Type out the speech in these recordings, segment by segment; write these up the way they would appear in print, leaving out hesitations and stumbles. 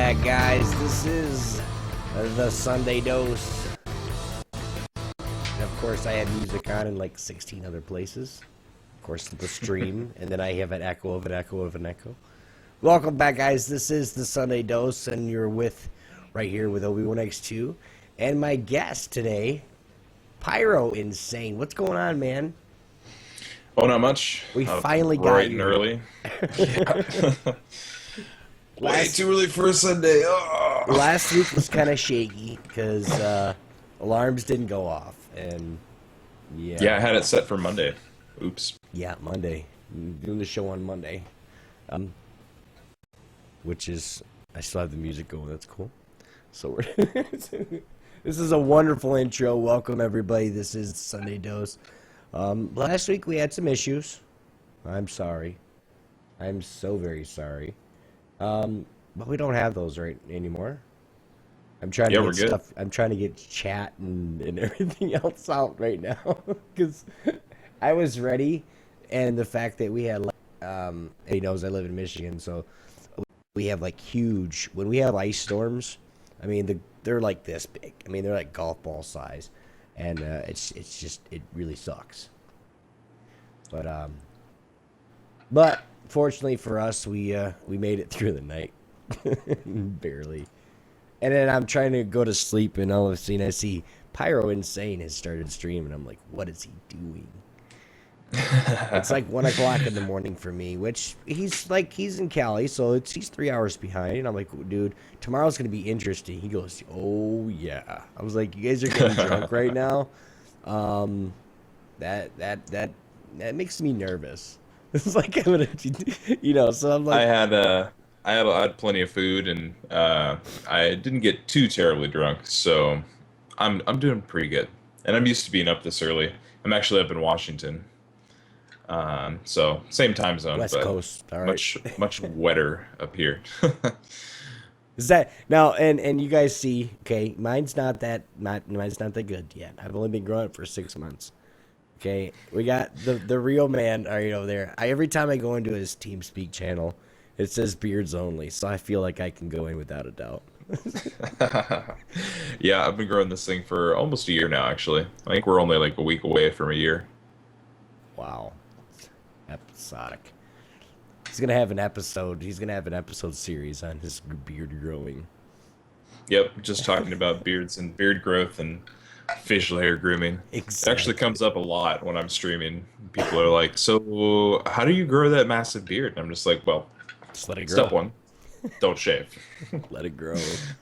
back, guys. This is the Sunday Dose. And of course, I had music on in like 16 other places. Of course, the stream, and then I have an echo of an echo of an echo. Welcome back, guys. This is the Sunday Dose, and you're right here with Obi1X2. And my guest today, Pyroinsane. What's going on, man? Oh, not much. We finally got you. Bright and early. Way too early for a Sunday. Oh. Last week was kind of shaky because alarms didn't go off, and yeah, I had it set for Monday. Oops. Yeah, Monday. I'm doing the show on Monday, which is I still have the music going. That's cool. So we're this is a wonderful intro. Welcome everybody. This is Sunday Dose. Last week we had some issues. I'm sorry. I'm so very sorry. But we don't have those right anymore. I'm trying to get stuff. I'm trying to get chat and everything else out right now because I was ready, and the fact that we had he knows I live in Michigan, so we have like huge. When we have ice storms, I mean they're like this big. I mean they're like golf ball size, and it's just it really sucks. But fortunately for us, we made it through the night, barely. And then I'm trying to go to sleep, and all of a sudden I see Pyroinsane has started streaming. I'm like, what is he doing? It's like 1 o'clock in the morning for me, which he's in Cali, so he's 3 hours behind. And I'm like, dude, tomorrow's gonna be interesting. He goes, oh yeah. I was like, you guys are getting drunk right now. That makes me nervous. It's like I'm gonna, so I'm like, I had plenty of food, and I didn't get too terribly drunk, so I'm doing pretty good. And I'm used to being up this early. I'm actually up in Washington, so same time zone, West but Coast, all right. much wetter up here. Is that now? And you guys see, okay, mine's not that good yet. I've only been growing it for 6 months. Okay, we got the real man right over there. Every time I go into his TeamSpeak channel, it says beards only, so I feel like I can go in without a doubt. Yeah, I've been growing this thing for almost a year now, actually. I think we're only like a week away from a year. Wow. Episodic. He's going to have an episode series on his beard growing. Yep, just talking about beards and beard growth and facial hair grooming. Exactly. It actually comes up a lot when I'm streaming. People are like, so how do you grow that massive beard? And I'm just like, well, just let it grow. Step 1, don't shave. Let it grow.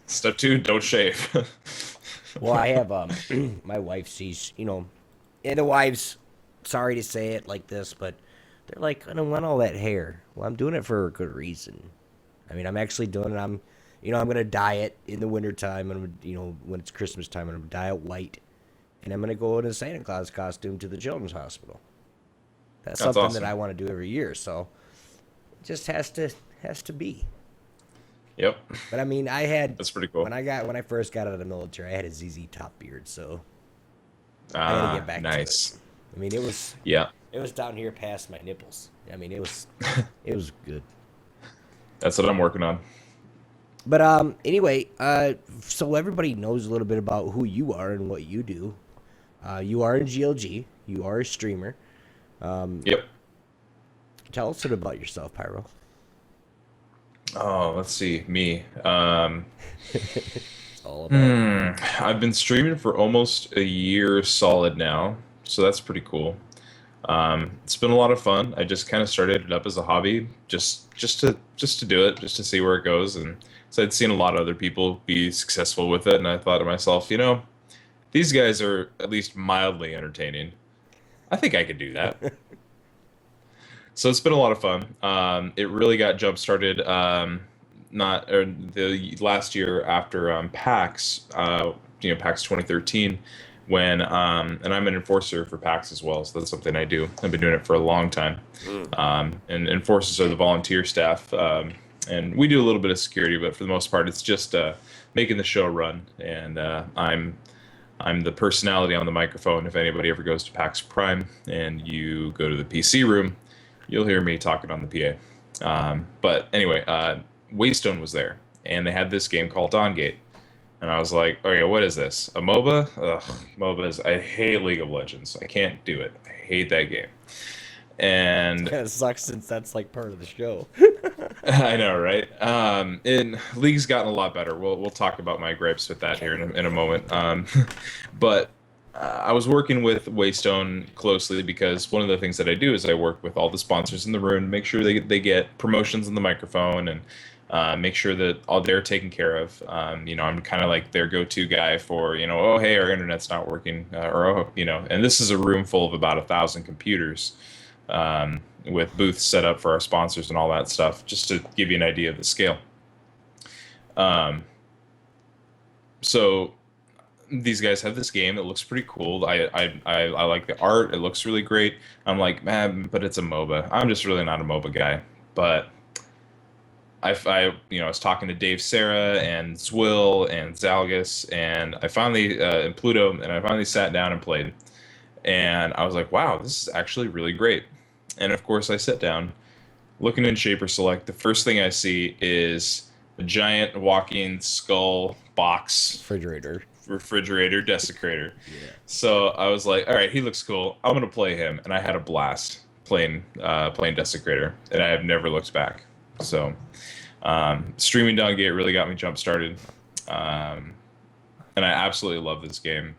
Step 2, don't shave. Well, I have my wife sees, and the wives, sorry to say it like this, but they're like, I don't want all that hair. Well, I'm doing it for a good reason. I mean, I'm actually doing it. I'm going to dye it in the wintertime, and, when it's Christmas time, I'm going to dye it white, and I'm going to go in a Santa Claus costume to the children's hospital. That's something awesome that I want to do every year, so it just has to be. Yep. But I mean, that's pretty cool. When I first got out of the military, I had a ZZ Top beard, so I had to get back to it. I mean, it was down here past my nipples. I mean, it was good. That's what I'm working on. But anyway, so everybody knows a little bit about who you are and what you do. You are in GLG. You are a streamer. Yep. Tell us a bit about yourself, Pyro. Oh, let's see. Me. It's all about I've been streaming for almost a year solid now, so that's pretty cool. It's been a lot of fun. I just kind of started it up as a hobby, just to do it, just to see where it goes. And so I'd seen a lot of other people be successful with it, and I thought to myself, these guys are at least mildly entertaining. I think I could do that. So it's been a lot of fun. It really got jump started the last year after PAX, PAX 2013. When and I'm an enforcer for PAX as well, so that's something I do. I've been doing it for a long time. And enforcers are the volunteer staff, and we do a little bit of security, but for the most part, it's just making the show run. And I'm the personality on the microphone. If anybody ever goes to PAX Prime and you go to the PC room, you'll hear me talking on the PA. But anyway, Waystone was there, and they had this game called Dawngate. And I was like, okay, what is this? A MOBA? Ugh, MOBAs. I hate League of Legends. I can't do it. I hate that game. And Kind of sucks since that's like part of the show. I know, right? And League's gotten a lot better. We'll talk about my gripes with that here in a moment. But I was working with Waystone closely because one of the things that I do is I work with all the sponsors in the room to make sure they get promotions on the microphone and make sure that all they're taken care of. I'm kind of like their go-to guy for, oh, hey, our internet's not working, and this is a room full of about 1,000 computers. With booths set up for our sponsors and all that stuff, just to give you an idea of the scale. So these guys have this game. It looks pretty cool. I like the art. It looks really great. I'm like, man, but it's a MOBA. I'm just really not a MOBA guy. But I was talking to Dave Serra and Zwill and Zalgus, and I finally, and Pluto, and I finally sat down and played. And I was like, wow, this is actually really great. And of course, I sit down, looking in Shaper Select. The first thing I see is a giant walking skull box refrigerator desecrator. Yeah. So I was like, all right, he looks cool. I'm gonna play him, and I had a blast playing desecrator, and I have never looked back. So streaming Dawngate really got me jump started, and I absolutely love this game.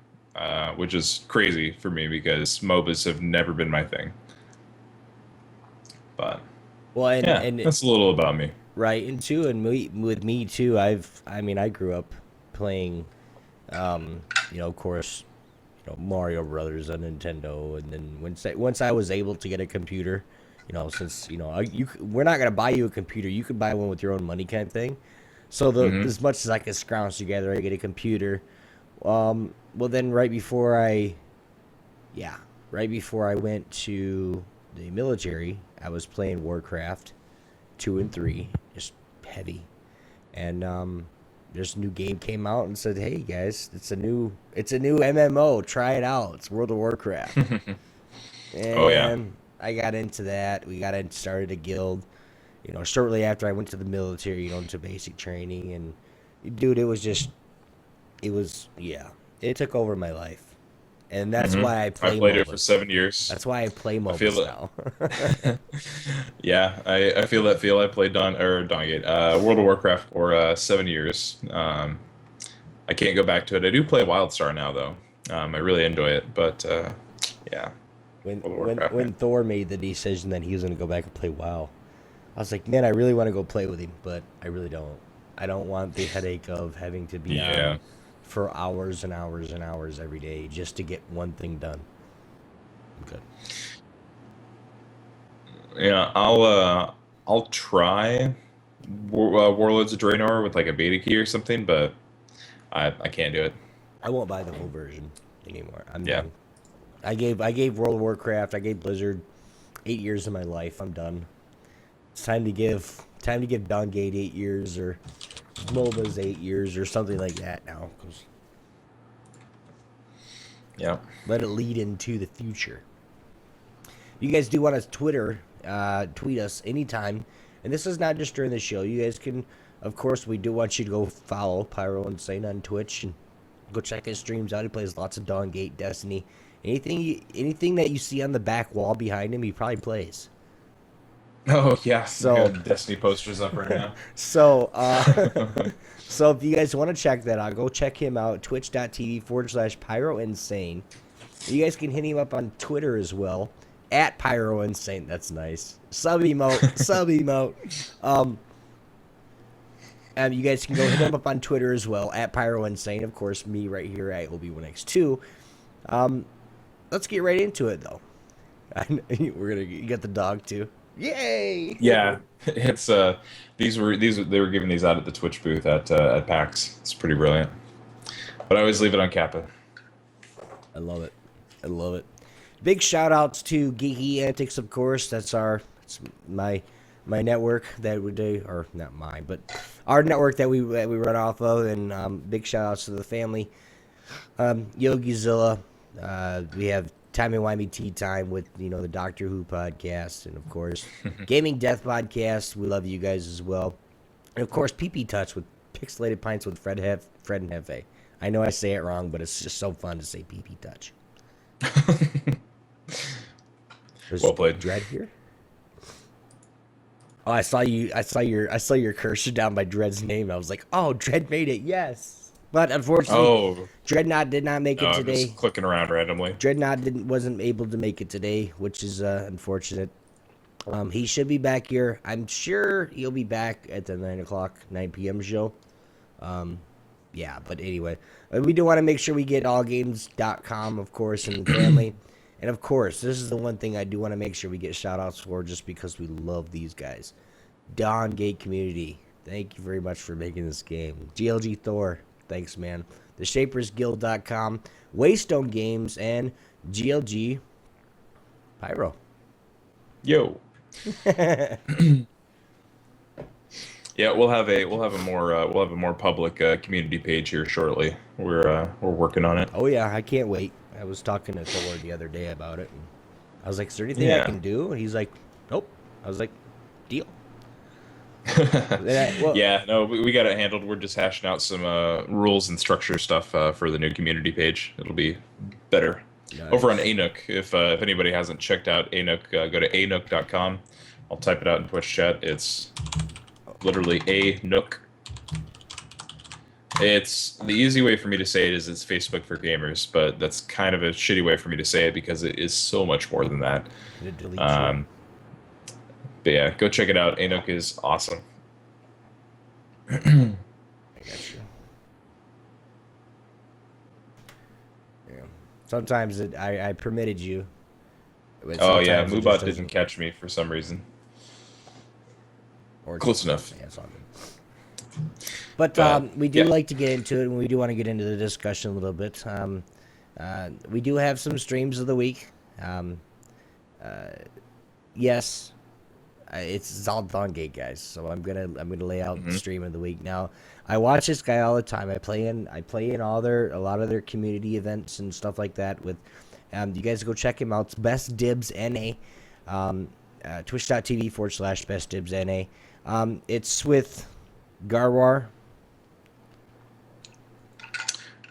Which is crazy for me because MOBAs have never been my thing. But and that's a little about me, right? And too, and with me too. I grew up playing, of course, Mario Brothers on Nintendo, and then once I was able to get a computer, since we're not gonna buy you a computer, you could buy one with your own money kind of thing. So as much as I could scrounge together, I get a computer. Well, then right before I went to the military, I was playing Warcraft 2 and 3, just heavy. And this new game came out and said, "Hey guys, it's a new MMO. Try it out. It's World of Warcraft." And oh yeah, I got into that. Started a guild. Shortly after I went to the military, into basic training, and dude, it took over my life. And that's why I play I played MOBAs. it for 7 years. That's why I play MOBAs now. Yeah, I feel that feel. I played Dawngate, World of Warcraft for 7 years. I can't go back to it. I do play WildStar now, though. I really enjoy it, but yeah. When Thor made the decision that he was going to go back and play WoW, I was like, man, I really want to go play with him, but I really don't. I don't want the headache of having to be on for hours and hours and hours every day just to get one thing done. Okay. Yeah, I'll try Warlords of Draenor with like a beta key or something, but I can't do it. I won't buy the full version anymore. I'm done. I gave World of Warcraft, I gave Blizzard 8 years of my life. I'm done. It's time to give Dawngate 8 years, or MOBA's 8 years, or something like that now. Yeah. Let it lead into the future. You guys do want to tweet us anytime, and this is not just during the show. You guys can, of course, we do want you to go follow Pyroinsane on Twitch and go check his streams out. He plays lots of Dawngate, Destiny. Anything that you see on the back wall behind him, he probably plays. Oh yeah, so Destiny posters up right now. So if you guys want to check that out, go check him out. Twitch.tv/Pyroinsane. You guys can hit him up on Twitter as well, at Pyroinsane. That's nice. Sub emote. And you guys can go hit him up on Twitter as well, at Pyroinsane. Of course, me right here at Obi1X2. Let's get right into it though. You got the dog too. Yay! Yeah, it's they were giving these out at the Twitch booth at PAX. It's pretty brilliant. But I always leave it on Kappa. I love it. Big shout outs to Geeky Antics, of course. It's my network that we do, or not mine, but our network that we run off of. And big shout outs to the family. Yogizilla. We have Timey Wimey Tea Time with the Doctor Who podcast, and of course Gaming Death podcast. We love you guys as well. And of course, PP Touch with Pixelated Pints with Fred and Hefe. I know I say it wrong, but it's just so fun to say PP Touch. There's Well played. Dread here. Oh, I saw your cursor down by Dread's name. I was like, oh, Dread made it, yes. But unfortunately, Dreadnought did not make it today. Just clicking around randomly. Dreadnought wasn't able to make it today, which is unfortunate. He should be back here. I'm sure he'll be back at the 9 p.m. show. Yeah, but anyway, we do want to make sure we get allgames.com, of course, and the family. And of course, this is the one thing I do want to make sure we get shout-outs for just because we love these guys. Dawngate community, thank you very much for making this game. GLG Thor, thanks, man. TheShapersGuild.com, Waystone Games, and GLG Pyro. Yo. Yeah, we'll have a more public community page here shortly. We're working on it. Oh yeah, I can't wait. I was talking to Thor the other day about it, and I was like, "Is there anything I can do?" And he's like, "Nope." I was like, "Deal." Yeah, no, we got it handled. We're just hashing out some rules and structure stuff for the new community page. It'll be better. Nice. Over on A1cknote. If anybody hasn't checked out A1cknote, go to a1cknote.com. I'll type it out in Twitch chat. It's literally A1cknote. It's the easy way for me to say it is it's Facebook for gamers, but that's kind of a shitty way for me to say it because it is so much more than that. But yeah, go check it out. A1cknote is awesome. I got you. Yeah. Sometimes I permitted you. Oh yeah, Moobot didn't catch me for some reason. Or close enough. Yeah, it's all good. But we do like to get into it, and we do want to get into the discussion a little bit. We do have some streams of the week. Yes, it's all Dawngate, guys. So I'm gonna lay out the stream of the week. Now, I watch this guy all the time. I play in a lot of their community events and stuff like that. With you guys go check him out. It's Best Dibs NA. Twitch.tv/Best Dibs NA. It's with Garwar.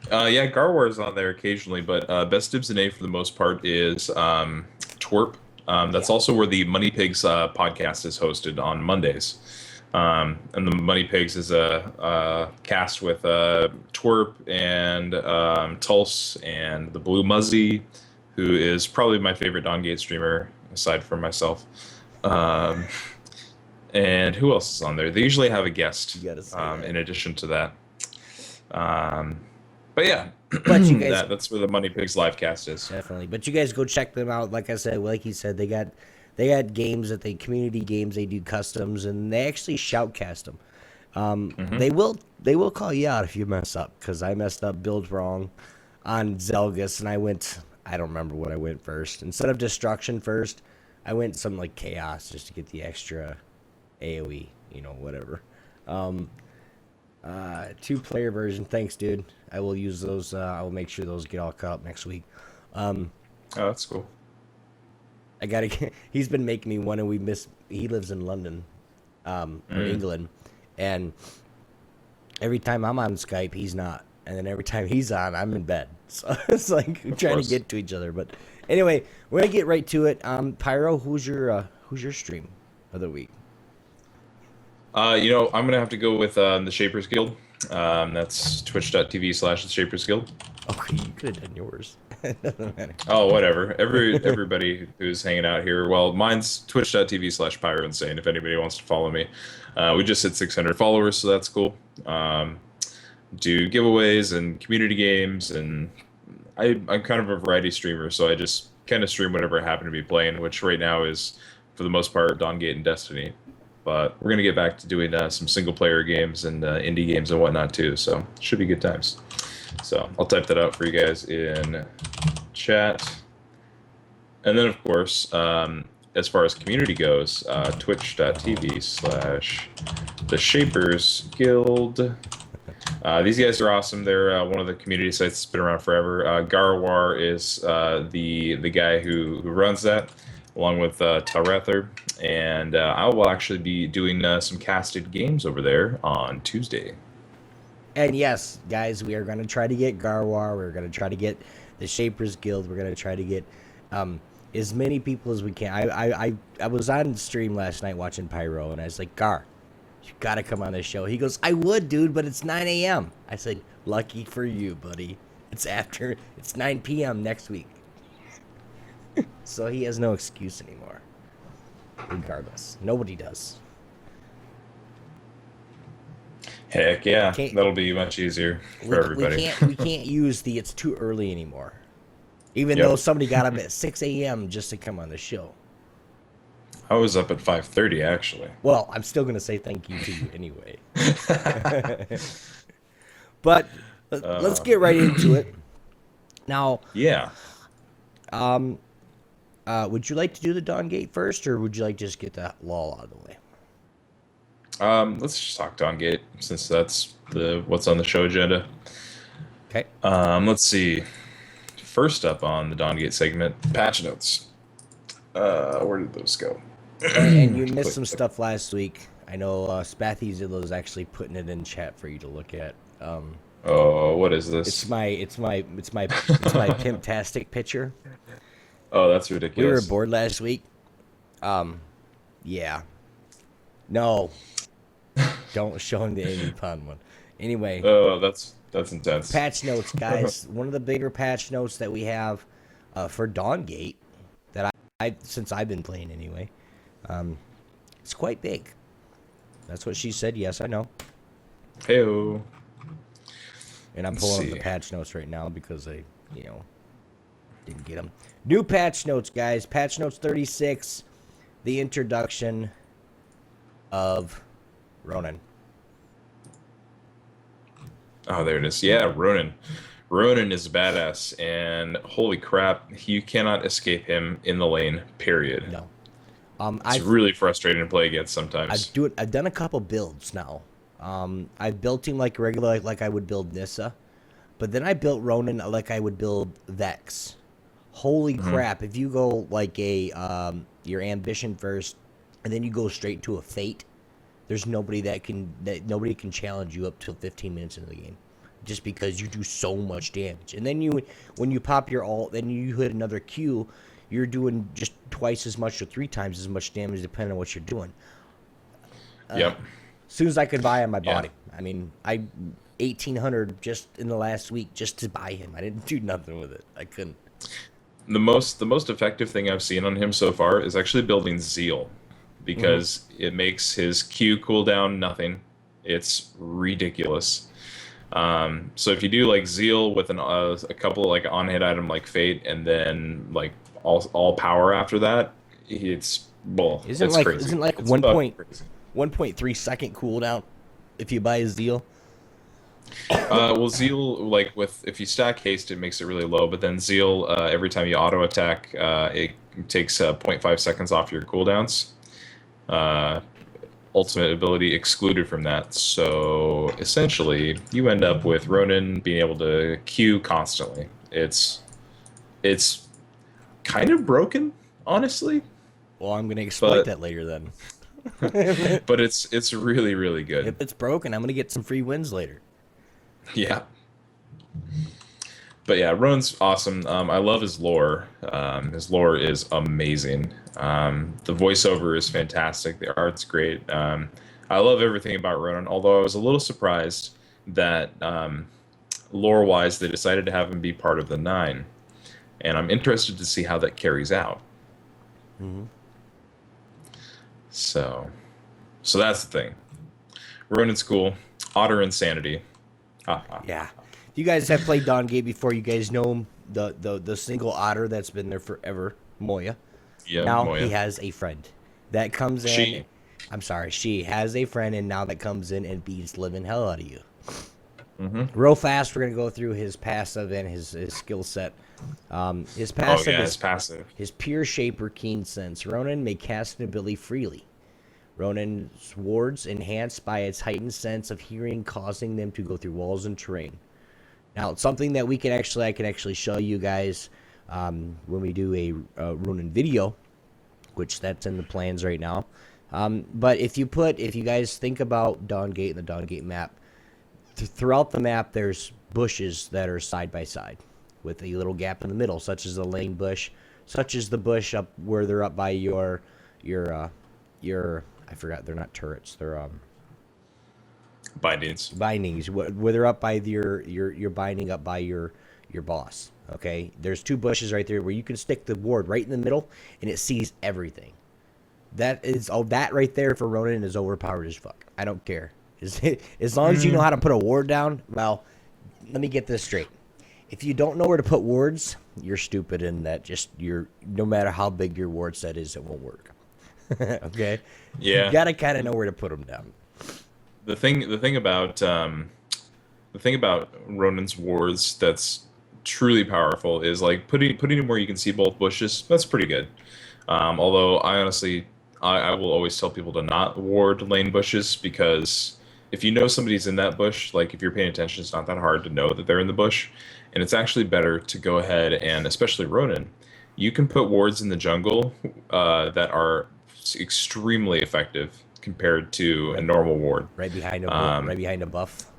Yeah, Garwar is on there occasionally, but Best Dibs NA for the most part is Twerp. That's also where the Money Pigs podcast is hosted on Mondays. And the Money Pigs is a cast with Twerp and Tulse and the Blue Muzzy, who is probably my favorite Dawngate streamer aside from myself. And who else is on there? They usually have a guest in addition to that. But yeah, but you guys, that's where the Money Pigs live cast is. Definitely. But you guys go check them out. Like I said, like he said, they got games that community games, they do customs, and they actually shoutcast them. They will call you out if you mess up, because I messed up build wrong on Zelgus, and I don't remember what I went first. Instead of destruction first, I went some like chaos just to get the extra AoE, whatever. 2-player version. Thanks, dude. I will use those. I will make sure those get all caught up next week. Oh, that's cool. He's been making me one, and he lives in London, or England, and every time I'm on Skype, he's not, and then every time he's on, I'm in bed. So it's like we're trying to get to each other. But anyway, we're gonna get right to it. Pyro, who's your stream of the week? I'm gonna have to go with the Shapers Guild. That's twitch.tv/the Shapers Guild. Okay, you could have done yours. Doesn't matter. Oh, whatever. Everybody who's hanging out here. Well, mine's twitch.tv/Pyroinsane. If anybody wants to follow me, we just hit 600 followers, so that's cool. Do giveaways and community games, and I'm kind of a variety streamer, so I just kind of stream whatever I happen to be playing, which right now is, for the most part, Dawngate and Destiny. But we're going to get back to doing some single-player games and indie games and whatnot, too. So it should be good times. So I'll type that out for you guys in chat. And then, of course, as far as community goes, twitch.tv/the Shapers Guild. These guys are awesome. They're one of the community sites that's been around forever. Garwar is the guy who runs that. along with Telrather, and I will actually be doing some casted games over there on Tuesday. And yes, guys, we are going to try to get Garwar. We're going to try to get the Shapers Guild. We're going to try to get as many people as we can. I was on stream last night watching Pyro, and I was like, Gar, you got to come on this show. He goes, I would, dude, but it's 9 a.m. I said, lucky for you, buddy. It's 9 p.m. next week. So he has no excuse anymore. Regardless. Nobody does. Heck yeah, that'll be much easier for everybody. We can't use the it's too early anymore. Even though somebody got up at 6 a.m. just to come on the show. I was up at 5:30 actually. Well, I'm still going to say thank you to you anyway. But let's get right into it. Now, yeah. Would you like to do the Dawngate first, or would you like to just get that lull out of the way? Let's just talk Dawngate since that's what's on the show agenda. Okay. Let's see. First up on the Dawngate segment, patch notes. Where did those go? And you missed some stuff last week. I know Spathy Zillow is actually putting it in chat for you to look at. Oh, what is this? It's my pimptastic picture. Oh, that's ridiculous. We were bored last week. Yeah. No. Don't show him the Amy Pond one. Anyway. Oh, that's intense. Patch notes, guys. One of the bigger patch notes that we have for Dawngate that I since I've been playing anyway. It's quite big. That's what she said. Yes, I know. Hey-o. And I'm pulling up the patch notes right now because I, didn't get them. New patch notes, guys. Patch notes 36. The introduction of Ronan. Oh, there it is. Yeah, Ronan. Ronan is badass, and holy crap, you cannot escape him in the lane, period. No. It's really frustrating to play against sometimes. I've done a couple builds now. I've built him like regular, like I would build Nissa. But then I built Ronan like I would build Vex. Holy crap, if you go like your ambition first, and then you go straight to a fate, there's nobody nobody can challenge you up till 15 minutes into the game, just because you do so much damage. And then when you pop your ult, then you hit another Q, you're doing just twice as much or 3 times as much damage depending on what you're doing. Yep. As soon as I could buy him, I bought him. I mean, I 1,800 just in the last week just to buy him. I didn't do nothing with it. I couldn't. The most effective thing I've seen on him so far is actually building Zeal, because it makes his Q cooldown nothing. It's ridiculous. So if you do like Zeal with a couple like on-hit item like Fate, and then like all power after that, it's crazy. Isn't like 1.3 second cooldown if you buy a Zeal? Well, Zeal, like if you stack haste, it makes it really low. But then Zeal, every time you auto attack, it takes 0.5 seconds off your cooldowns. Ultimate ability excluded from that. So essentially, you end up with Ronan being able to Q constantly. It's kind of broken, honestly. Well, I'm gonna exploit that later then. But it's really, really good. If it's broken, I'm gonna get some free wins later. Yeah. But yeah, Ronan's awesome. I love his lore. His lore is amazing. The voiceover is fantastic. The art's great. I love everything about Ronan, although I was a little surprised that lore-wise they decided to have him be part of the 9. And I'm interested to see how that carries out. So that's the thing. Ronan's cool. Otter Insanity. Yeah. If you guys have played Dawngate before, you guys know him, the single otter that's been there forever, Moya. Yeah, now Moya. He has a friend that comes in. She has a friend, and now that comes in and beats living hell out of you. Real fast, we're going to go through his passive and his skill set. His passive his pure shaper keen sense. Ronan may cast an ability freely. Ronan's wards enhanced by its heightened sense of hearing, causing them to go through walls and terrain. Now, it's something that I can actually show you guys when we do a Ronan video. which that's in the plans right now. But if you guys think about Dawngate and the Dawngate map, throughout the map there's bushes that are side by side with a little gap in the middle, such as the lane bush, such as the bush up where they're up by your I forgot, they're not turrets, they're bindings where they're up by your binding up by your boss. Okay, there's two bushes right there where you can stick the ward right in the middle and it sees everything. That right there for Ronan is overpowered as fuck. I don't care. As long as you know how to put a ward down. Well, let me get this straight. If you don't know where to put wards, you're stupid, and that no matter how big your ward set is, it won't work. Okay? Yeah. You gotta kind of know where to put them down. The thing about Ronan's wards that's truly powerful is like putting him where you can see both bushes. That's pretty good. Although I honestly I will always tell people to not ward lane bushes, because if you know somebody's in that bush, like if you're paying attention, it's not that hard to know that they're in the bush. And it's actually better to go ahead and, especially Ronan, you can put wards in the jungle that are extremely effective compared to a normal ward. Right behind a buff.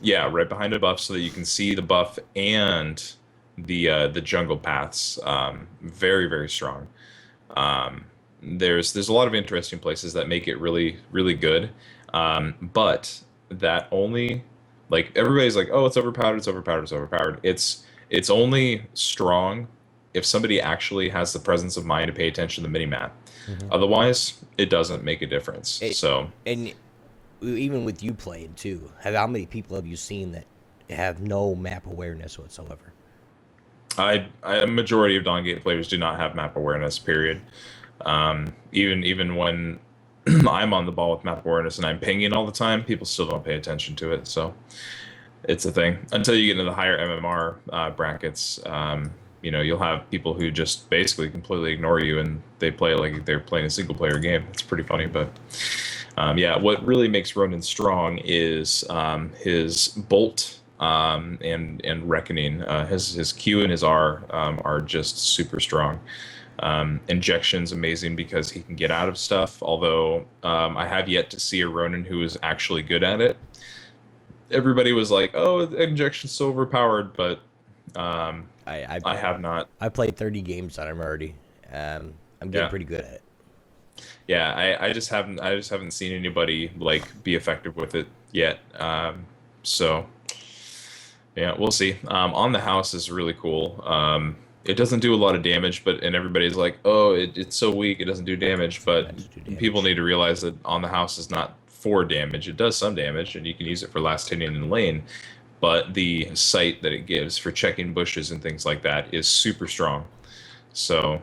Yeah, right behind a buff, so that you can see the buff and the jungle paths. Very, very strong. There's a lot of interesting places that make it really, really good. But that only, like, everybody's like, oh, it's overpowered, it's overpowered, it's overpowered. It's only strong if somebody actually has the presence of mind to pay attention to the minimap. Mm-hmm. Otherwise, it doesn't make a difference. And even with you playing too, how many people have you seen that have no map awareness whatsoever? A majority of Dawngate players do not have map awareness, period. Even when I'm on the ball with map awareness and I'm pinging all the time, people still don't pay attention to it. So it's a thing until you get into the higher MMR brackets. You'll have people who just basically completely ignore you and they play like they're playing a single player game. It's pretty funny, but what really makes Ronan strong is his bolt and reckoning. His Q and his R are just super strong. Injection's amazing because he can get out of stuff, although I have yet to see a Ronan who is actually good at it. Everybody was like, oh, injection's so overpowered, but I have not. I played 30 games on him already. I'm getting pretty good at it. Yeah, I just haven't seen anybody like be effective with it yet. So yeah, we'll see. On the house is really cool. It doesn't do a lot of damage, and everybody's like, oh, it's so weak, it doesn't do damage. But people need to realize that on the house is not for damage. It does some damage, and you can use it for last hitting in lane. But the sight that it gives for checking bushes and things like that is super strong. So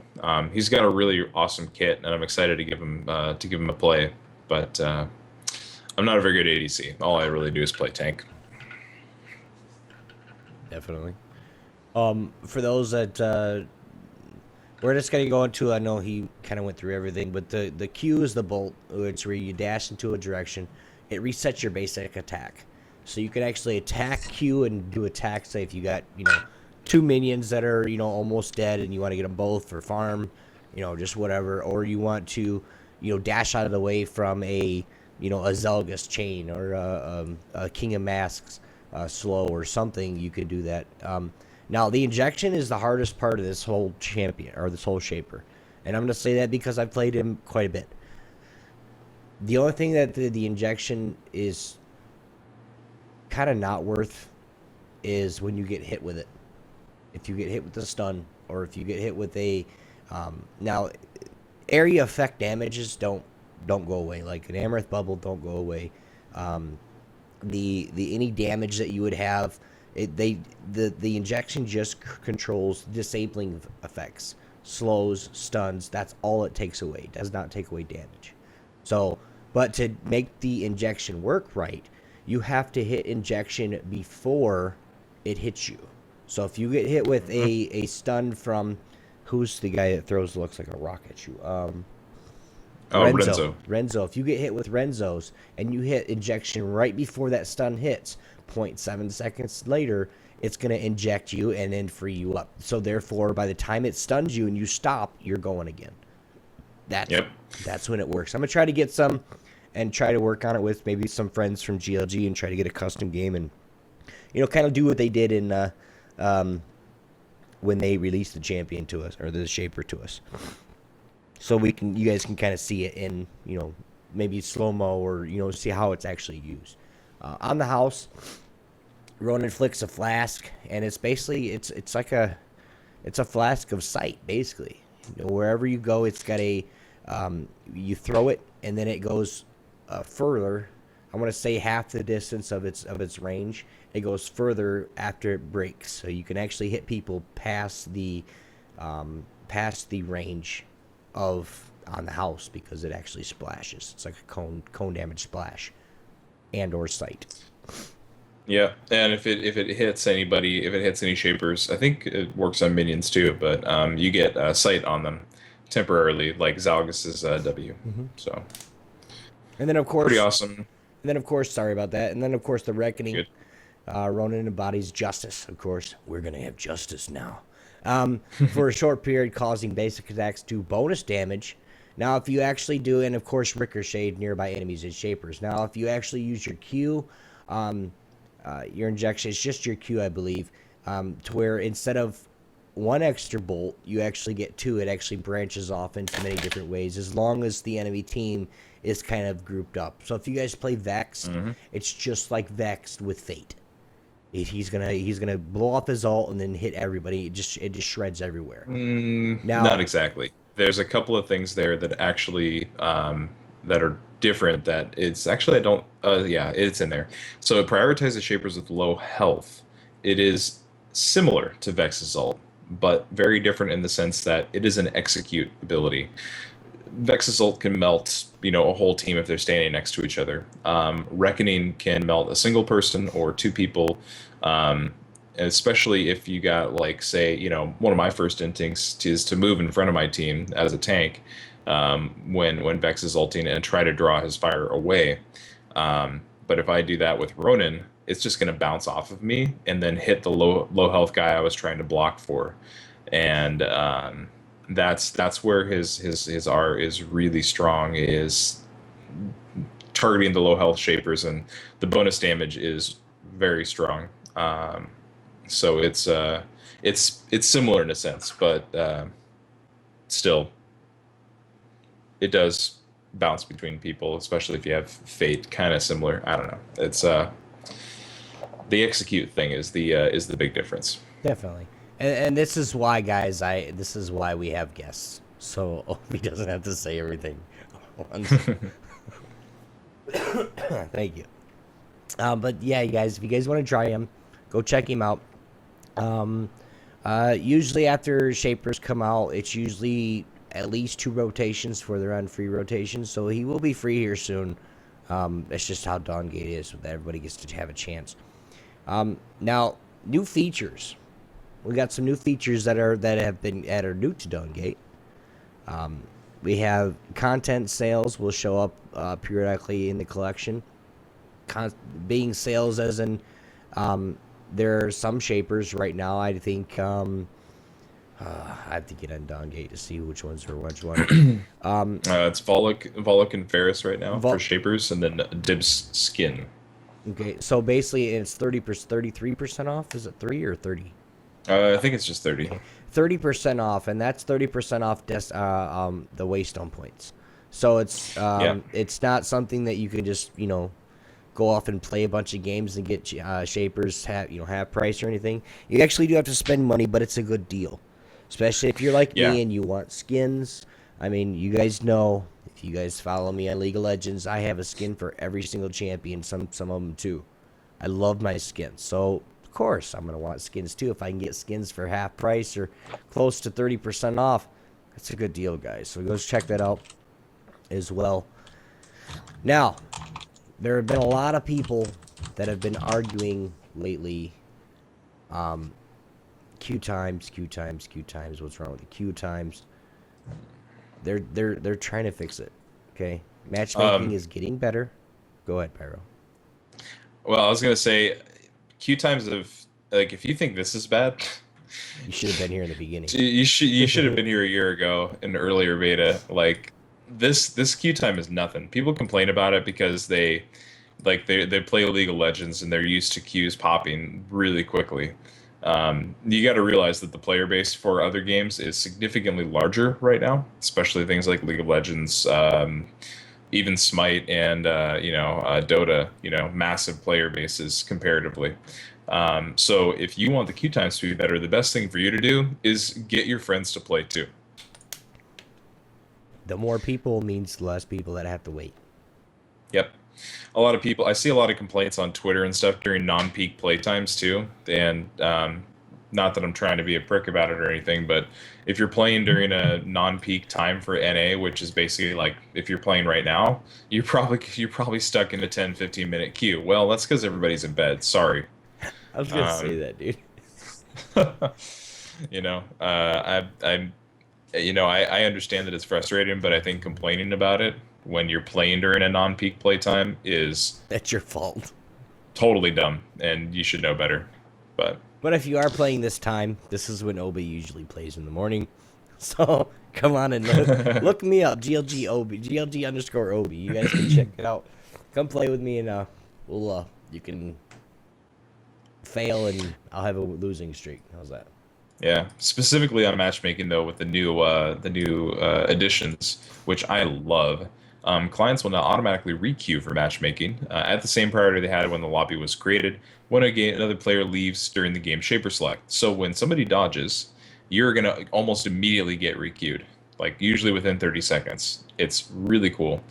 he's got a really awesome kit, and I'm excited to give him a play. But I'm not a very good ADC. All I really do is play tank. Definitely. For those that we're just gonna go into, I know he kind of went through everything, but the Q is the bolt. It's where you dash into a direction. It resets your basic attack, so you can actually attack Q and do attack. Say if you got two minions that are almost dead and you want to get them both for farm, just whatever, or you want to dash out of the way from a Zelga's chain or a King of Masks slow or something, you could do that. Now, the injection is the hardest part of this whole champion, or this whole shaper. And I'm going to say that because I've played him quite a bit. The only thing that the injection is kind of not worth is when you get hit with it. If you get hit with the stun, or if you get hit with a... now, area effect damages don't go away. Like an Amaranth Bubble don't go away. The any damage that you would have... the injection just controls disabling effects, slows, stuns. That's all it takes away. It does not take away damage. So, but to make the injection work right, you have to hit injection before it hits you. So if you get hit with a stun from, who's the guy that looks like a rock at you? Renzo. If you get hit with Renzo's and you hit injection right before that stun hits, 0.7 seconds later, it's going to inject you and then free you up. So therefore, by the time it stuns you and you stop, you're going again. That's Yep. that's when it works. I'm gonna try to get some and try to work on it with maybe some friends from GLG and try to get a custom game and kind of do what they did in um, when they released the champion to us or the shaper to us. So you guys can kind of see it in maybe slow mo or see how it's actually used. On the house, Ronan flicks a flask, and it's basically it's like it's a flask of sight basically. Wherever you go, it's got a you throw it, and then it goes further. I want to say half the distance of its range. It goes further after it breaks, so you can actually hit people past the range of on the house because it actually splashes. It's like a cone damage splash and or sight. Yeah, and if it hits anybody, if it hits any shapers, I think it works on minions too. But you get sight on them temporarily, like Zalgus's W. Mm-hmm. So And then of course, pretty awesome. And then of course, sorry about that. And then of course, the reckoning. Good. Ronan embodies justice. Of course, we're gonna have justice now. For a short period, causing basic attacks to bonus damage. Now, if you actually do, and of course, ricochet nearby enemies and shapers. Now, if you actually use your Q, your injection, it's just your Q, I believe, to where instead of one extra bolt, you actually get two. It actually branches off into many different ways as long as the enemy team is kind of grouped up. So if you guys play Vexed, it's just like Vexed with Fate. He's gonna blow off his ult and then hit everybody. It just shreds everywhere. Now, Not exactly. There's a couple of things there that actually that are different. That it's actually I don't. Yeah, it's in there. So it prioritizes shapers with low health. It is similar to Vex's ult, but very different in the sense that it is an execute ability. Vex's ult can melt, a whole team if they're standing next to each other. Reckoning can melt a single person or two people, especially if you got, like, say, one of my first instincts is to move in front of my team as a tank when Vex is ulting and try to draw his fire away. But if I do that with Ronan, it's just going to bounce off of me and then hit the low health guy I was trying to block for, and that's where his R is really strong, is targeting the low health shapers, and the bonus damage is very strong. So it's similar in a sense, but still, it does bounce between people, especially if you have Fate, kind of similar. I don't know. It's the execute thing is the big difference. definitely. And this is why, guys, this is why we have guests. So Obi doesn't have to say everything once. Thank you. But yeah, you guys, if you guys want to try him, go check him out. Usually after Shapers come out, it's usually at least 2 rotations for they're on free rotations. So he will be free here soon. That's just how Dawngate is. Everybody gets to have a chance. Now, new features. We got some new features that are new to Dawngate. We have content sales will show up periodically in the collection. Being sales as in there are some shapers right now. I think I have to get on Dawngate to see which ones are which one. It's Volok and Ferris right now for shapers, and then Dib's skin. Okay, so basically it's 33% off. Is it 3 or 30? I think it's just 30. 30% off, and that's 30% off the Waystone points. So it's not something that you can just go off and play a bunch of games and get shapers half price or anything. You actually do have to spend money, but it's a good deal, especially if you're like me and you want skins. I mean, you guys know, if you guys follow me on League of Legends, I have a skin for every single champion. Some of them too. I love my skins, so of course I'm gonna want skins too. If I can get skins for half price or close to 30% off, that's a good deal, guys. So go check that out as well. Now, there have been a lot of people that have been arguing lately. Queue times. What's wrong with the queue times? They're trying to fix it. Okay, matchmaking is getting better. Go ahead, Pyro. Well, I was gonna say, queue times of, like, if you think this is bad, You should have been here in the beginning. You should have been here a year ago in the earlier beta. Like this queue time is nothing. People complain about it because they play League of Legends and they're used to queues popping really quickly. You got to realize that the player base for other games is significantly larger right now, especially things like League of Legends, even Smite and Dota. Massive player bases comparatively. So if you want the queue times to be better, the best thing for you to do is get your friends to play too. The more people means less people that have to wait. Yep. A lot of people, I see a lot of complaints on Twitter and stuff during non-peak playtimes too. And not that I'm trying to be a prick about it or anything, but if you're playing during a non-peak time for NA, which is basically like if you're playing right now, you're probably stuck in a 10-15 minute queue. Well, that's because everybody's in bed. Sorry. I was gonna say that, dude. I understand that it's frustrating, but I think complaining about it when you're playing during a non-peak playtime is That's your fault. totally dumb, and you should know better. But if you are playing this time, this is when Obi usually plays in the morning. So come on and look me up, GLG Obi, GLG underscore Obi. You guys can check it out. Come play with me, and you can fail, and I'll have a losing streak. How's that? Yeah, specifically on matchmaking though, with the new additions, which I love. Clients will now automatically requeue for matchmaking at the same priority they had when the lobby was created when another player leaves during the game shaper select. So when somebody dodges, you're going to almost immediately get requeued, like usually within 30 seconds. It's really cool.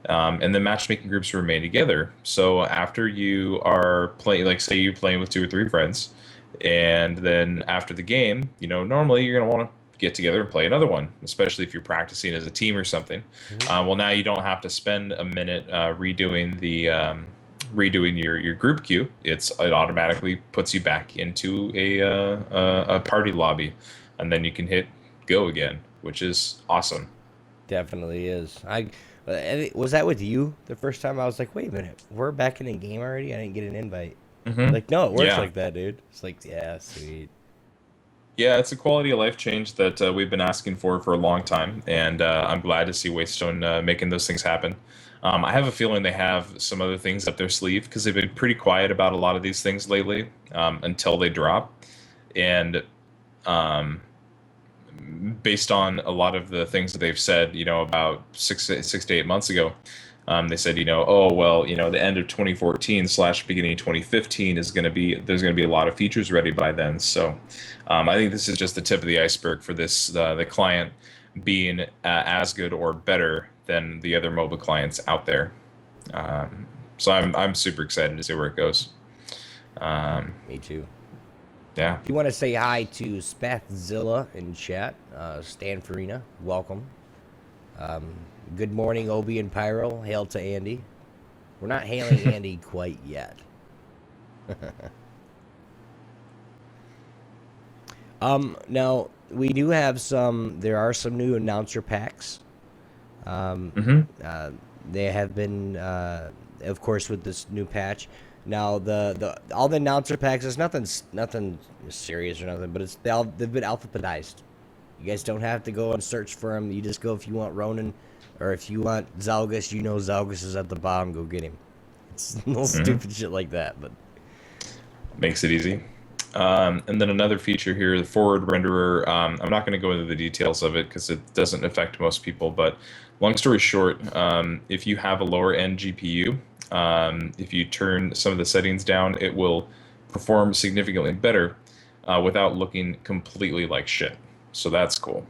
And then matchmaking groups remain together. So after you are playing, like say you're playing with 2 or 3 friends, and then after the game, normally you're going to want to get together and play another one, especially if you're practicing as a team or something. Mm-hmm. Well, now you don't have to spend a minute redoing your group queue. It automatically puts you back into a party lobby, and then you can hit go again, which is awesome. Definitely is. Was that with you the first time? I was like, wait a minute, we're back in the game already? I didn't get an invite. Mm-hmm. Like, no, it works Yeah. like that, dude. It's like, yeah, sweet. Yeah, it's a quality of life change that we've been asking for a long time, and I'm glad to see Waystone making those things happen. I have a feeling they have some other things up their sleeve because they've been pretty quiet about a lot of these things lately until they drop. And based on a lot of the things that they've said, about six to 8 months ago, they said, the end of 2014 / beginning of 2015 there's going to be a lot of features ready by then. So I think this is just the tip of the iceberg for this, the client being as good or better than the other mobile clients out there. So I'm super excited to see where it goes. Me too. Yeah. If you want to say hi to Spathzilla in chat, Stan Farina, welcome. Good morning, Obi and Pyro. Hail to Andy. We're not hailing Andy quite yet. Now, we do have there are some new announcer packs. They have been, of course, with this new patch. Now, all the announcer packs, it's nothing serious or nothing, but they've been alphabetized. You guys don't have to go and search for them. You just go if you want Ronan, or if you want Zalgus, Zalgus is at the bottom. Go get him. It's little stupid shit like that, but Makes it easy. And then another feature here, the forward renderer. I'm not going to go into the details of it because it doesn't affect most people. But long story short, if you have a lower end GPU, if you turn some of the settings down, it will perform significantly better without looking completely like shit. So that's cool.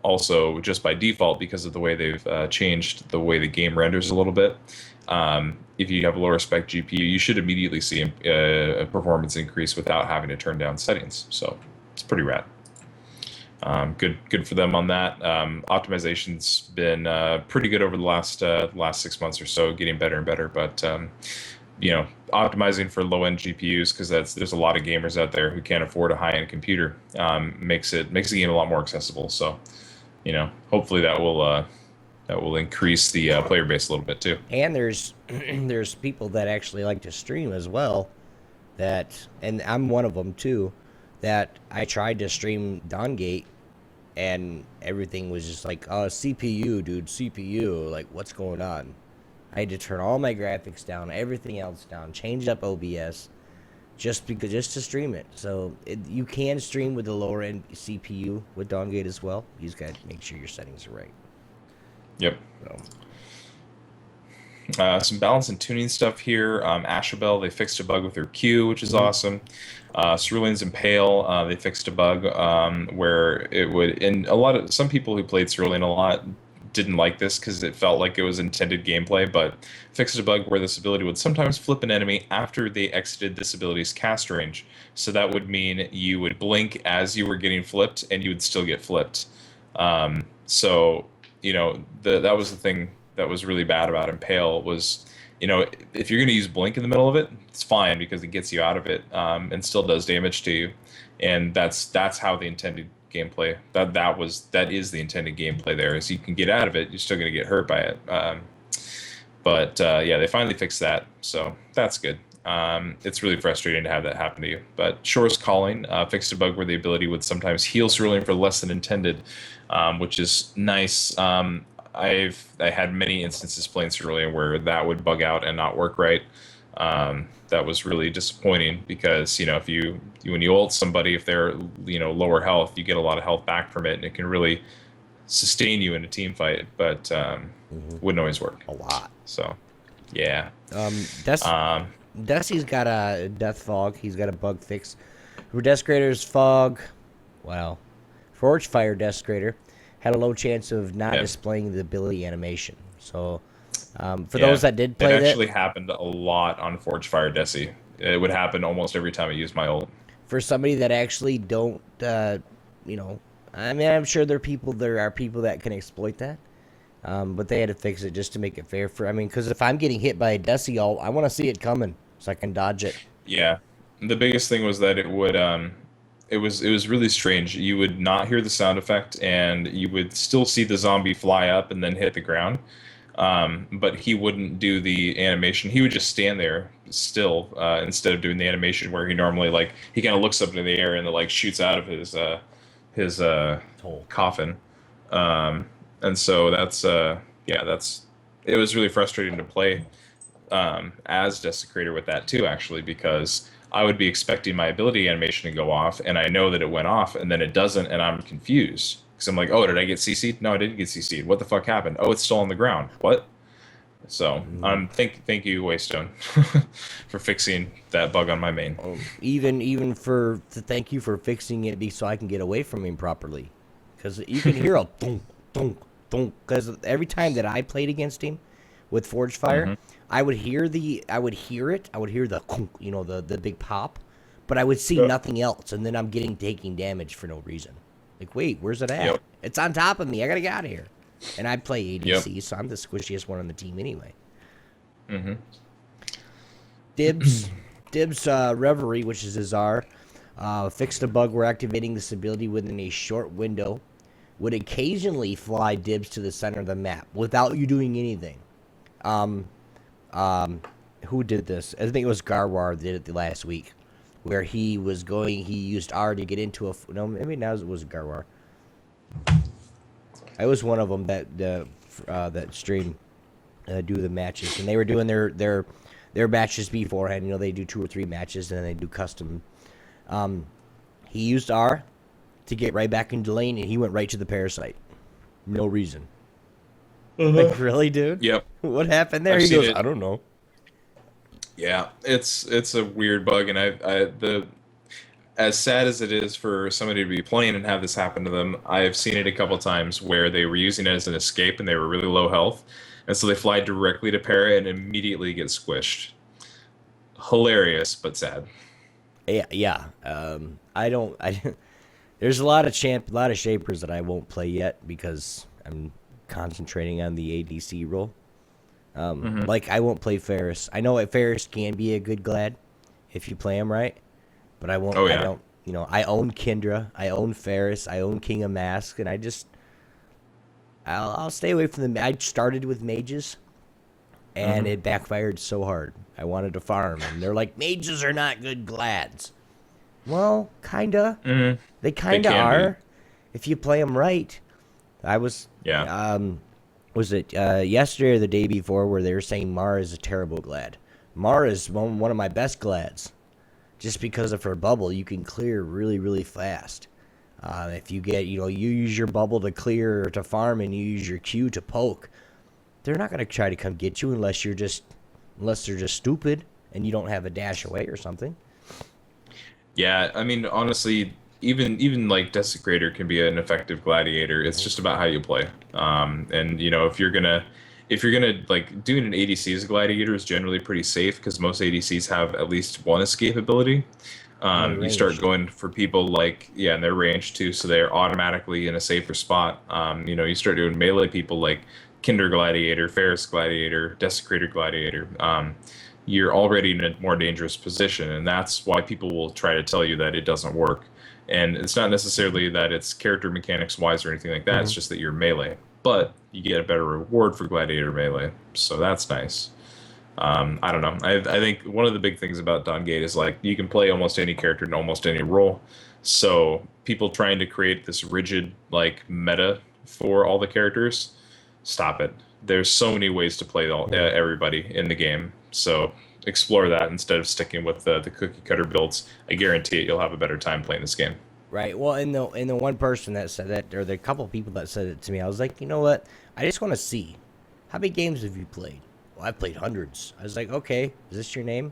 Also, just by default, because of the way they've changed the way the game renders a little bit, if you have a lower spec GPU, you should immediately see a performance increase without having to turn down settings. So it's pretty rad. Good for them on that. Optimization's been pretty good over the last 6 months or so, getting better and better. But optimizing for low-end GPUs, because there's a lot of gamers out there who can't afford a high-end computer, makes the game a lot more accessible. So, hopefully that will increase the player base a little bit too. and there's people that actually like to stream as well, and I'm one of them too, that I tried to stream Dawngate, and everything was just like, CPU, dude, CPU. Like, what's going on? I had to turn all my graphics down, everything else down, change up OBS, just to stream it. So you can stream with the lower end CPU with Dawngate as well. You just got to make sure your settings are right. Yep. So. Some balance and tuning stuff here. Ashabel, they fixed a bug with their Q, which is awesome. Cerulean's Impale, they fixed a bug where it would, and some people who played Cerulean a lot didn't like this because it felt like it was intended gameplay, but fixed a bug where this ability would sometimes flip an enemy after they exited this ability's cast range. So that would mean you would blink as you were getting flipped, and you would still get flipped. So, that was the thing that was really bad about Impale was, if you're going to use blink in the middle of it, it's fine because it gets you out of it and still does damage to you. And that's how the intended gameplay, that is the intended gameplay there, is you can get out of it, you're still going to get hurt by it. But they finally fixed that, so that's good. It's really frustrating to have that happen to you. But Shore's Calling fixed a bug where the ability would sometimes heal Cerulean for less than intended, which is nice. I had many instances playing Cerulean where that would bug out and not work right. That was really disappointing because, if when you ult somebody, if they're, lower health, you get a lot of health back from it, and it can really sustain you in a team fight, but wouldn't always work. A lot. So, yeah. Desi's got a Death Fog. He's got a bug fix. Desecrator's Fog, Forge Fire Desecrator had a low chance of not displaying the ability animation. So, for those that did play it actually happened a lot on Forge Fire Desi. It would happen almost every time I used my ult. For somebody that actually don't, I'm sure there are people that can exploit that. But they had to fix it just to make it fair because if I'm getting hit by a Desi ult, I want to see it coming so I can dodge it. Yeah. The biggest thing was that it would, it was really strange. You would not hear the sound effect, and you would still see the zombie fly up and then hit the ground. But he wouldn't do the animation. He would just stand there still instead of doing the animation where he normally he kind of looks up into the air and it shoots out of his coffin. And so it was really frustrating to play as Desecrator with that too, actually, because I would be expecting my ability animation to go off, and I know that it went off, and then it doesn't, and I'm confused. Because I'm like, oh, did I get CC'd? No, I didn't get CC'd. What the fuck happened? Oh, it's still on the ground. What? So, thank you, Waystone, for fixing that bug on my main. Even thank you for fixing it so I can get away from him properly. Because you can hear a thunk, thunk, thunk. Because every time that I played against him with Forge Fire, I would hear the the big pop, but I would see nothing else, and then I'm taking damage for no reason. Like, wait, where's it at? It's on top of me. I gotta get out of here. And I play ADC, so I'm the squishiest one on the team anyway. Dibs Reverie, which is his R, fixed a bug where activating this ability within a short window would occasionally fly Dibs to the center of the map without you doing anything. Who did this? I think it was Garwar that did it last week, where he used R to get into maybe now it was Garwar. I was one of them that stream do the matches, and they were doing their matches beforehand. They do 2 or 3 matches, and then they do custom. He used R to get right back into lane, and he went right to the parasite. No reason. Like, really, dude? Yep. What happened there? He goes, I don't know. Yeah, it's a weird bug, and as sad as it is for somebody to be playing and have this happen to them, I've seen it a couple times where they were using it as an escape and they were really low health, and so they fly directly to para and immediately get squished. Hilarious, but sad. Yeah. There's a lot of shapers that I won't play yet because I'm concentrating on the ADC role. Like, I won't play Ferris. I know Ferris can be a good Glad if you play him right, but I won't. I don't. I own Kindra, I own Ferris, I own King of Mask, and I'll stay away from them. I started with mages, and it backfired so hard. I wanted to farm, and they're like, mages are not good Glads. Well, kinda. Mm, They they kinda can be. are, if you play them right. I Yeah. was it yesterday or the day before where they were saying Mara is a terrible glad. Mara is one of my best glads, just because of her bubble. You can clear really, really fast. If you get, you use your bubble to clear or to farm, and you use your Q to poke, they're not gonna try to come get you unless they're just stupid and you don't have a dash away or something. Yeah, I mean, honestly, even like Desecrator can be an effective gladiator. It's just about how you play. And if you're gonna like doing an ADC as a gladiator is generally pretty safe because most ADCs have at least one escape ability. And they're You start ranged. going for people like, yeah, and they're ranged too, so they're automatically in a safer spot. You start doing melee people like Kinder Gladiator, Ferris Gladiator, Desecrator Gladiator. You're already in a more dangerous position, and that's why people will try to tell you that it doesn't work. And it's not necessarily that it's character mechanics wise or anything like that. It's Hmm. just that you're melee, but you get a better reward for Gladiator melee, so that's nice. I don't know. I think one of the big things about Dawngate is like you can play almost any character in almost any role. So people trying to create this rigid like meta for all the characters, stop it. There's so many ways to play everybody in the game. So explore that instead of sticking with the cookie cutter builds. I guarantee it, you'll have a better time playing this game. Right. Well, and the one person that said that, or the couple people that said it to me, I was like, you know what? I just want to see how many games have you played. Well, I've played hundreds. I was like, okay, is this your name?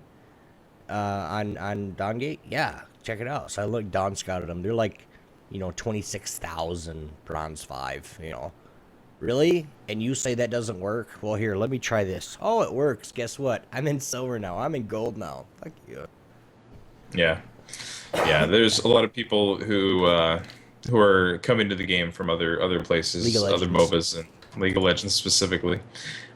On Dawngate? Yeah, check it out. So I looked, Dawn scouted them. They're like, 26,000 bronze 5. Really? And you say that doesn't work? Well, here, let me try this. Oh, it works. Guess what? I'm in silver now. I'm in gold now. Fuck you. Yeah. Yeah, there's a lot of people who are coming to the game from other League of places, other Legends. MOBAs and League of Legends specifically,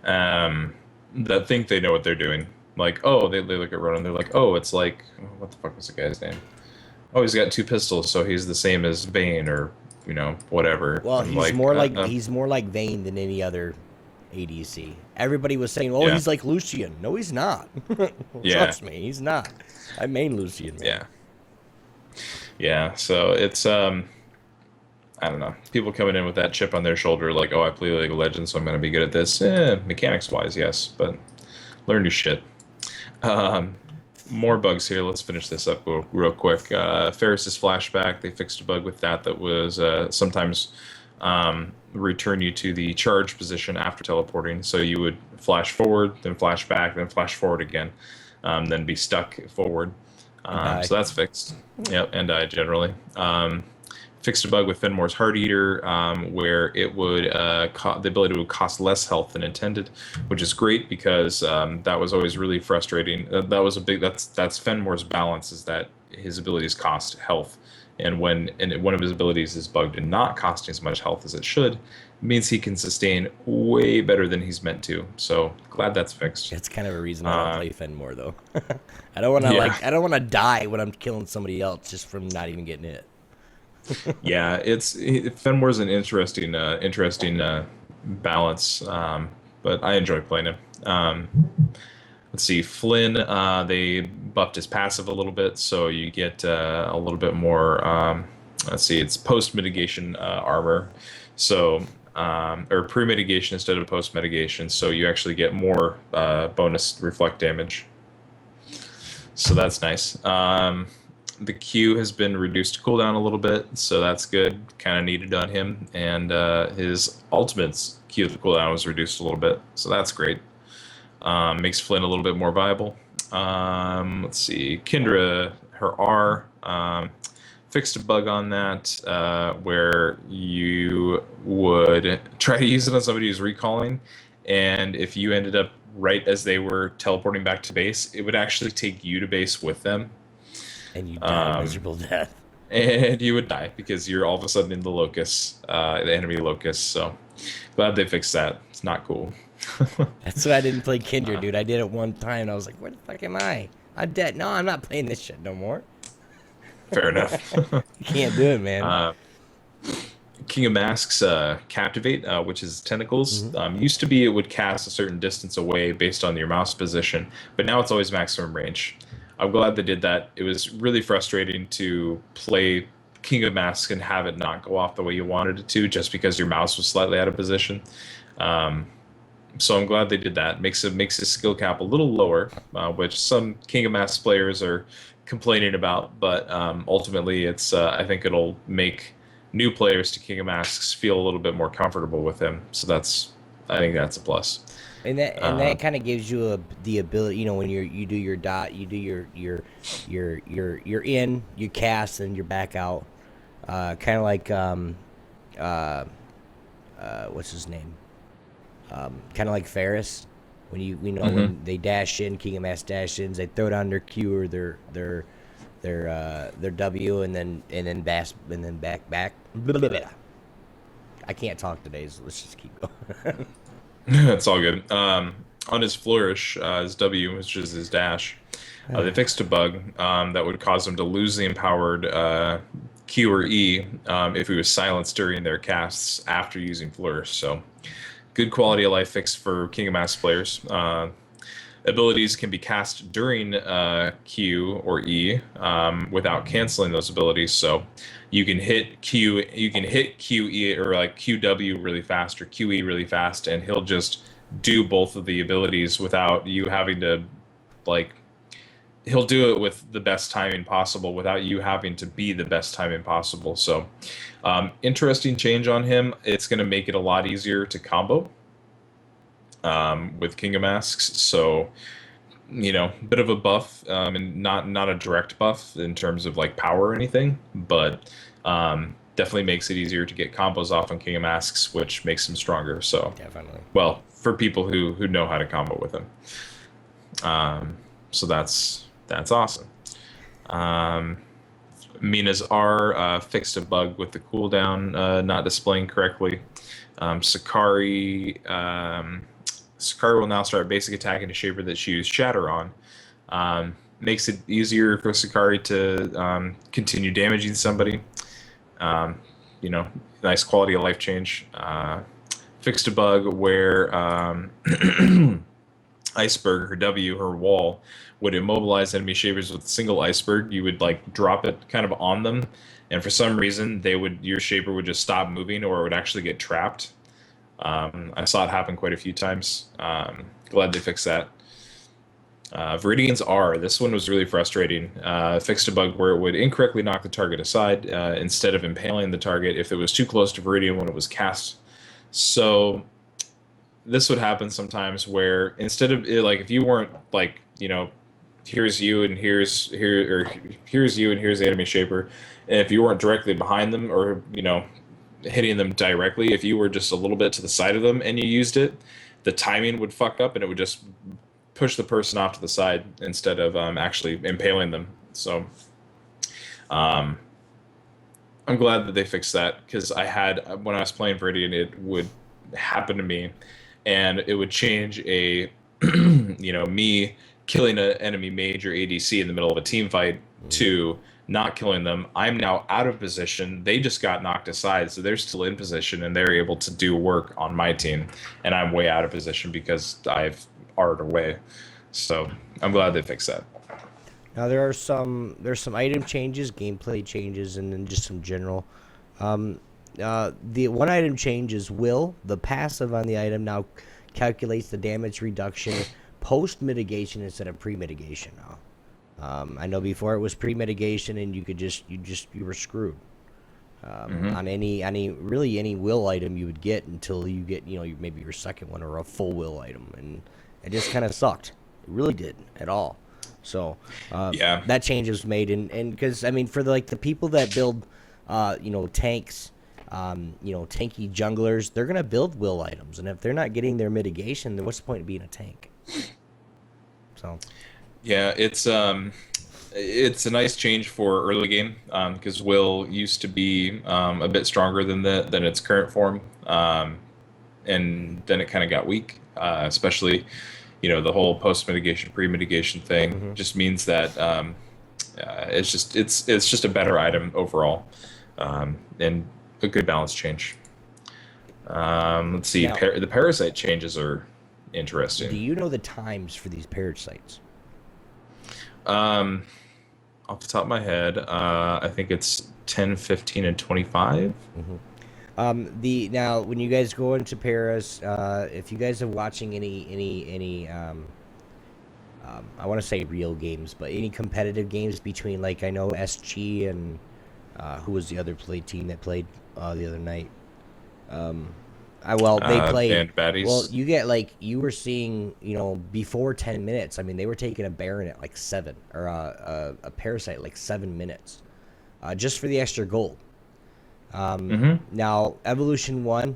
um, that think they know what they're doing. Like, oh, they look at Ronan, they're like, oh, it's like, what the fuck was the guy's name? Oh, he's got two pistols, so he's the same as Vayne or whatever. Well, I'm like, he's more like Vayne than any other ADC. Everybody was saying, "Oh, yeah, he's like Lucian." No, he's not. yeah, Trust me, he's not. I main Lucian, man. yeah, yeah. So it's I don't know. People coming in with that chip on their shoulder, like, oh, I play League of Legends, so I'm going to be good at this. Mechanics wise, yes, but learn your shit. Um, More bugs here. Let's finish this up real quick. Ferris's flashback. They fixed a bug with that was sometimes return you to the charge position after teleporting. So you would flash forward, then flash back, then flash forward again, then be stuck forward. And die. So that's fixed. Yep, and die generally. Fixed a bug with Fenmore's Heart Eater, where it would the ability would cost less health than intended, which is great because that was always really frustrating. That was a big that's Fenmore's balance is that his abilities cost health, and when one of his abilities is bugged and not costing as much health as it should, it means he can sustain way better than he's meant to. So glad that's fixed. That's kind of a reason I don't play Fenmore though. I don't want to Yeah. I don't want to die when I'm killing somebody else just from not even getting hit. Yeah, Fenmore's an interesting balance, but I enjoy playing him. Let's see, Flynn. They buffed his passive a little bit, so you get a little bit more. Let's see, it's post mitigation armor, so or pre mitigation instead of post mitigation, so you actually get more bonus reflect damage. So that's nice. The Q has been reduced to cooldown a little bit, so that's good. Kind of needed on him, and his ultimate's Q cooldown was reduced a little bit, so that's great. Makes Flynn a little bit more viable. Let's see, Kindra, her R, fixed a bug on that where you would try to use it on somebody who's recalling, and if you ended up right as they were teleporting back to base, it would actually take you to base with them. And you die a Um, miserable death. and you would die because you're all of a sudden in the locus, the enemy locus. So glad they fixed that. It's not cool. That's why I didn't play Kindred, dude. I did it one time and I was like, where the fuck am I? I'm dead. No, I'm not playing this shit no more. Fair enough. You can't do it, man. uh, King of Masks Captivate, which is tentacles. Hmm. Used to be it would cast a certain distance away based on your mouse position, but now it's always maximum range. I'm glad they did that. It was really frustrating to play King of Masks and have it not go off the way you wanted it to, just because your mouse was slightly out of position. Um, so I'm glad they did that. Makes his skill cap a little lower, which some King of Masks players are complaining about. But ultimately, it's I think it'll make new players to King of Masks feel a little bit more comfortable with him. So I think that's a plus. And that kind of gives you the ability, when you do your dot, you do your in, you cast, and you're back out. Kind of like what's his name? Kind of like Ferris, when when they dash in, King of Mass dash ins, they throw down their Q or their W, and then back. Blah, blah, blah. I can't talk today, so let's just keep going. It's all good. On his flourish, his W, which is his dash, they fixed a bug that would cause him to lose the empowered Q or E if he was silenced during their casts after using flourish. So, good quality of life fix for King of Mass players. Abilities can be cast during Q or E without canceling those abilities. So you can hit QE or like QW really fast or QE really fast, and he'll just do both of the abilities without you having to like. He'll do it with the best timing possible without you having to be the best timing possible. So interesting change on him. It's going to make it a lot easier to combo with King of Masks. So, bit of a buff, and not a direct buff in terms of like power or anything, but definitely makes it easier to get combos off on King of Masks, which makes him stronger. So Definitely. well, for people who know how to combo with him. So that's awesome. Mina's R fixed a bug with the cooldown not displaying correctly. Sakari will now start basic attacking a shaper that she used Shatter on. Makes it easier for Sakari to continue damaging somebody. Nice quality of life change. Fixed a bug where Iceberg, her W, her wall, would immobilize enemy shapers with a single iceberg. You would like drop it kind of on them, and for some reason your shaper would just stop moving, or it would actually get trapped. I saw it happen quite a few times. Glad they fixed that. Viridian's R. This one was really frustrating. Fixed a bug where it would incorrectly knock the target aside instead of impaling the target if it was too close to Viridian when it was cast. So this would happen sometimes where instead of like if you weren't like here's you and here's you and here's the enemy shaper, and if you weren't directly behind them or hitting them directly, if you were just a little bit to the side of them and you used it, the timing would fuck up and it would just push the person off to the side instead of actually impaling them. So I'm glad that they fixed that, because when I was playing Viridian, it would happen to me and it would change a me killing an enemy mage or ADC in the middle of a team fight to not killing them. I'm now out of position. They just got knocked aside, so they're still in position and they're able to do work on my team, and I'm way out of position because I've R'd away. So I'm glad they fixed that. Now there's some item changes, gameplay changes, and then just some general. The one item change is the passive on the item now calculates the damage reduction post mitigation instead of pre mitigation now. I know before it was pre mitigation and you were screwed on any will item you would get until you get maybe your second one or a full will item, and it just kind of sucked. It really did at all. So that change was made, and because for the people that build tanks, tanky junglers, they're gonna build will items, and if they're not getting their mitigation, then what's the point of being a tank? So yeah, it's a nice change for early game, because will used to be a bit stronger than its current form, and then it kind of got weak, especially the whole post mitigation pre mitigation thing just means that it's just a better item overall, and a good balance change. Let's see. Now, the parasite changes are interesting. Do you know the times for these parasites? Off the top of my head, I think it's 10, 15, and 25. The now when you guys go into Paris, if you guys are watching any I want to say real games, but any competitive games between, like, I know SG and who was the other team that played the other night? They played. And baddies. Well, you get, like, you were seeing, before 10 minutes. I mean, they were taking a Baron at like 7, or a Parasite like 7 minutes, just for the extra gold. Now Evolution 1,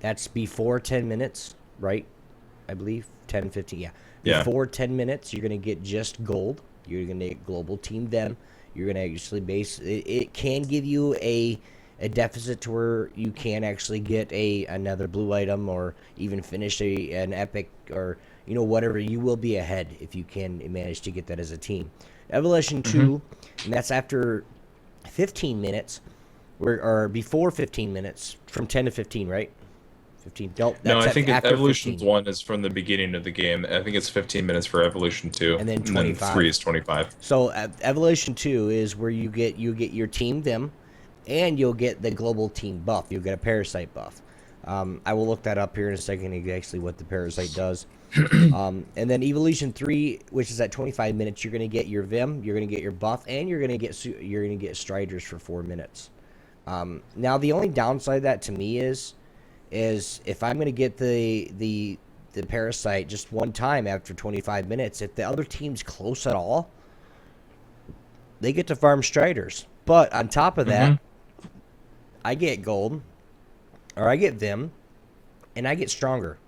that's before 10 minutes, right? I believe 10, 15, yeah. Before 10 minutes, you're gonna get just gold. You're gonna get global team them. You're gonna actually it can give you a deficit to where you can actually get another blue item, or even finish an epic, or whatever. You will be ahead if you can manage to get that as a team. Evolution 2, and that's after 15 minutes, or before 15 minutes, from 10 to 15, right? 15. No, I think Evolution 15. 1 is from the beginning of the game. I think it's 15 minutes for Evolution 2, and then 25. And then 3 is 25. So Evolution 2 is where you get your team them, and you'll get the global team buff. You'll get a Parasite buff. I will look that up here in a second, exactly what the Parasite does. And then Evolution 3, which is at 25 minutes, you're going to get your Vim, you're going to get your buff, and you're going to get Striders for 4 minutes. Now the only downside of that to me is if I'm going to get the Parasite just one time after 25 minutes, if the other team's close at all, they get to farm Striders. But on top of that, I get gold, or I get Vim, and I get stronger.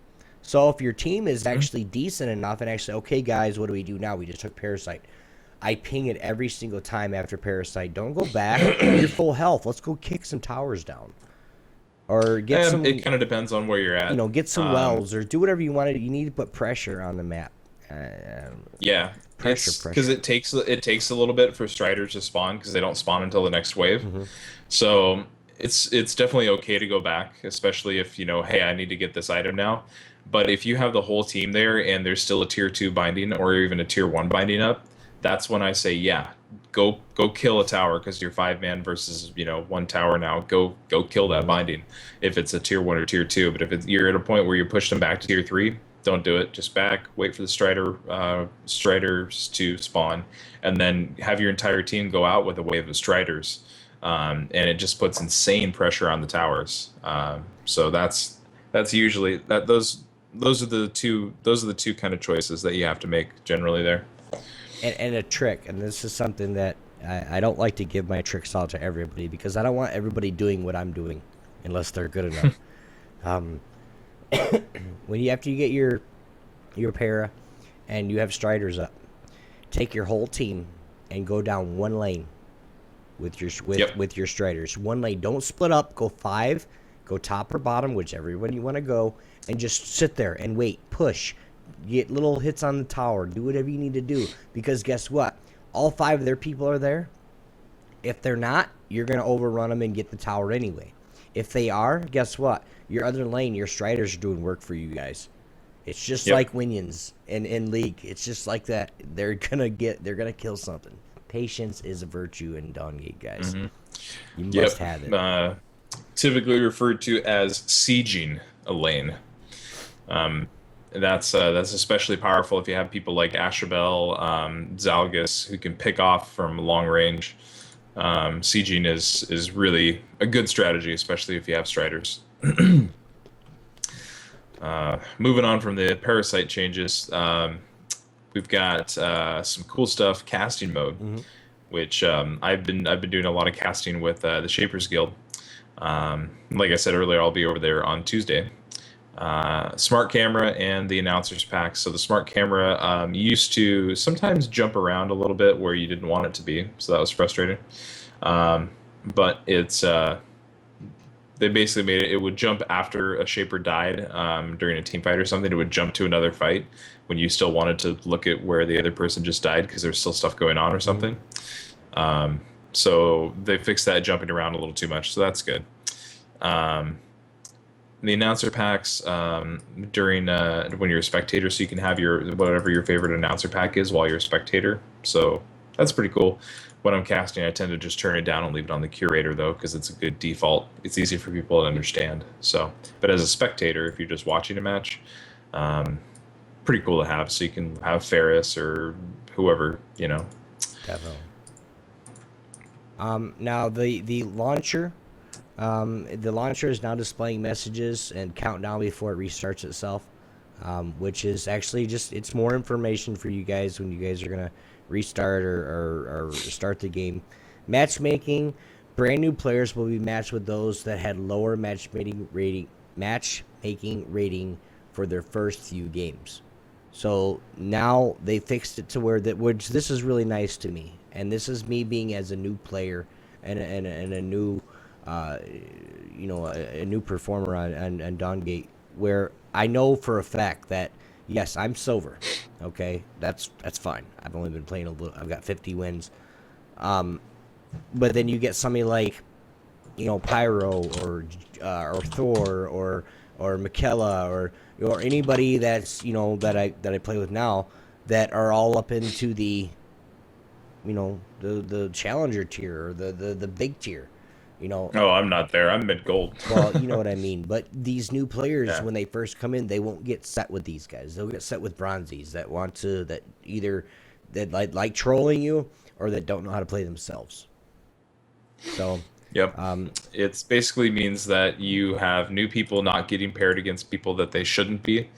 So if your team is actually decent enough, and actually, okay, guys, what do we do now? We just took Parasite. I ping it every single time after Parasite. Don't go back. You're full health. Let's go kick some towers down. Or get some... It kind of depends on where you're at. Get some wells, or do whatever you want to do. You need to put pressure on the map. Yeah. Pressure. Because it takes a little bit for Striders to spawn, because they don't spawn until the next wave. So it's definitely okay to go back, especially if, hey, I need to get this item now. But if you have the whole team there and there's still a tier 2 binding, or even a tier 1 binding up, that's when I say, yeah, go kill a tower, because you're 5-man versus 1 tower now. Go kill that binding if it's a tier 1 or tier 2. But if you're at a point where you push them back to tier 3, don't do it. Just back, wait for the Striders to spawn, and then have your entire team go out with a wave of Striders, and it just puts insane pressure on the towers. So that's usually that. Those are the two kind of choices that you have to make generally there. And a trick, and this is something that I don't like to give my tricks out to everybody, because I don't want everybody doing what I'm doing unless they're good enough. After you get your para and you have Striders up, take your whole team and go down one lane with your Striders. One lane. Don't split up. Go 5. Go top or bottom, whichever one you want to go, and just sit there and wait. Push. Get little hits on the tower. Do whatever you need to do, because guess what? All 5 of their people are there. If they're not, you're going to overrun them and get the tower anyway. If they are, guess what? Your other lane, your Striders are doing work for you guys. It's just like Minions in League. It's just like that. They're gonna kill something. Patience is a virtue in Dawngate, guys. You must have it. Typically referred to as sieging a lane. That's especially powerful if you have people like Ashabel, Zalgus, who can pick off from long range. Sieging is really a good strategy, especially if you have Striders. Moving on from the Parasite changes, we've got some cool stuff. Casting mode, which I've been doing a lot of casting with the Shapers Guild. Like I said earlier, I'll be over there on Tuesday. Smart camera and the announcers pack. So the smart camera used to sometimes jump around a little bit where you didn't want it to be, so that was frustrating. But it's they basically made it would jump after a Shaper died during a team fight or something. It would jump to another fight when you still wanted to look at where the other person just died because there's still stuff going on or something. So they fixed that jumping around a little too much, so that's good. the announcer packs during when you're a spectator, so you can have your whatever your favorite announcer pack is while you're a spectator. So that's pretty cool. When I'm casting, I tend to just turn it down and leave it on the curator though, because it's a good default. It's easy for people to understand. So, but as a spectator, if you're just watching a match, um, pretty cool to have. So you can have Ferris or whoever, you know. Definitely. Now the launcher. The launcher is now displaying messages and countdown before it restarts itself, which is actually just, it's more information for you guys when you guys are going to restart or start the game. Matchmaking, brand new players will be matched with those that had lower matchmaking rating for their first few games. So now they fixed it to where that, which this is really nice to me, and this is me being as a new player and a new a new performer on Dawngate, where I know for a fact that yes, I'm silver. Okay, that's fine. I've only been playing a little. I've got 50 wins. But then you get somebody like, Pyro or Thor or McKella or anybody that's that I play with now that are all up into the the challenger tier or the big tier. Oh, I'm not there. I'm mid gold. Well, you know what I mean. But these new players, Yeah. when they first come in, they won't get set with these guys. They'll get set with bronzies that either that like trolling you or that don't know how to play themselves. So, Yep. It's basically means that you have new people not getting paired against people that they shouldn't be.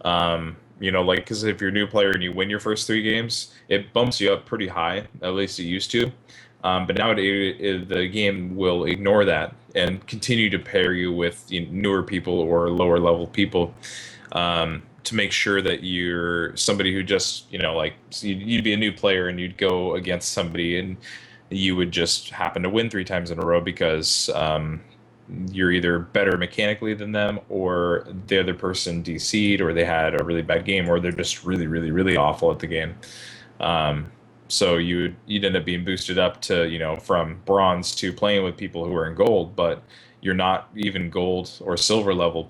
Like, because if you're a new player and you win your first 3 games, it bumps you up pretty high. At least it used to. But nowadays, the game will ignore that and continue to pair you with newer people or lower level people to make sure that you're somebody who just, so you'd be a new player and you'd go against somebody and you would just happen to win 3 times in a row because you're either better mechanically than them or the other person DC'd or they had a really bad game or they're just really, really, really awful at the game. So you'd end up being boosted up to, from bronze to playing with people who are in gold, but you're not even gold or silver level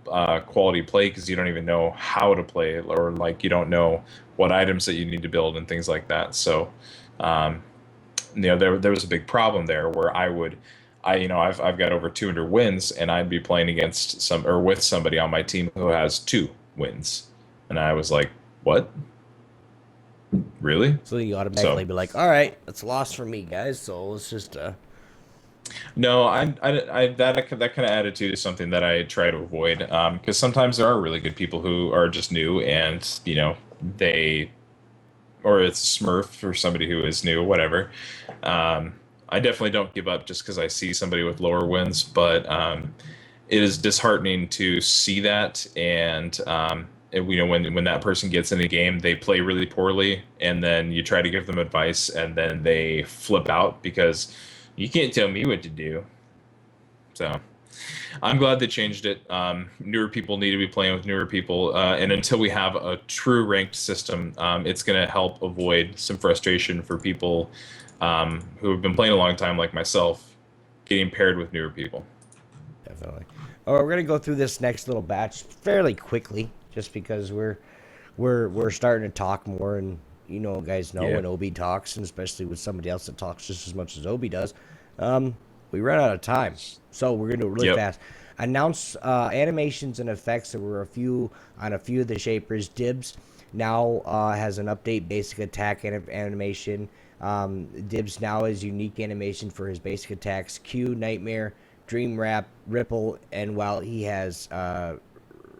quality play because you don't even know how to play or you don't know what items that you need to build and things like that. So, there was a big problem there where I've got over 200 wins and I'd be playing against with somebody on my team who has 2 wins. And I was like, what? Really? So you automatically be like, all right, that's a loss for me, guys. So let's just. No, that kind of attitude is something that I try to avoid because sometimes there are really good people who are just new and or it's a Smurf for somebody who is new, whatever. I definitely don't give up just because I see somebody with lower wins, but it is disheartening to see that and. When that person gets in a game, they play really poorly, and then you try to give them advice, and then they flip out because you can't tell me what to do. So I'm glad they changed it. Newer people need to be playing with newer people, and until we have a true ranked system, it's going to help avoid some frustration for people who have been playing a long time, like myself, getting paired with newer people. Definitely. All right, we're gonna go through this next little batch fairly quickly. Just because we're starting to talk more, and guys know when Obi talks, and especially with somebody else that talks just as much as Obi does, we run out of time. So we're gonna do it really fast. Announce animations and effects. There were a few of the shapers. Dibs now has an update basic attack animation. Dibs now has unique animation for his basic attacks. Q, Nightmare, Dream Wrap, Ripple, and while he has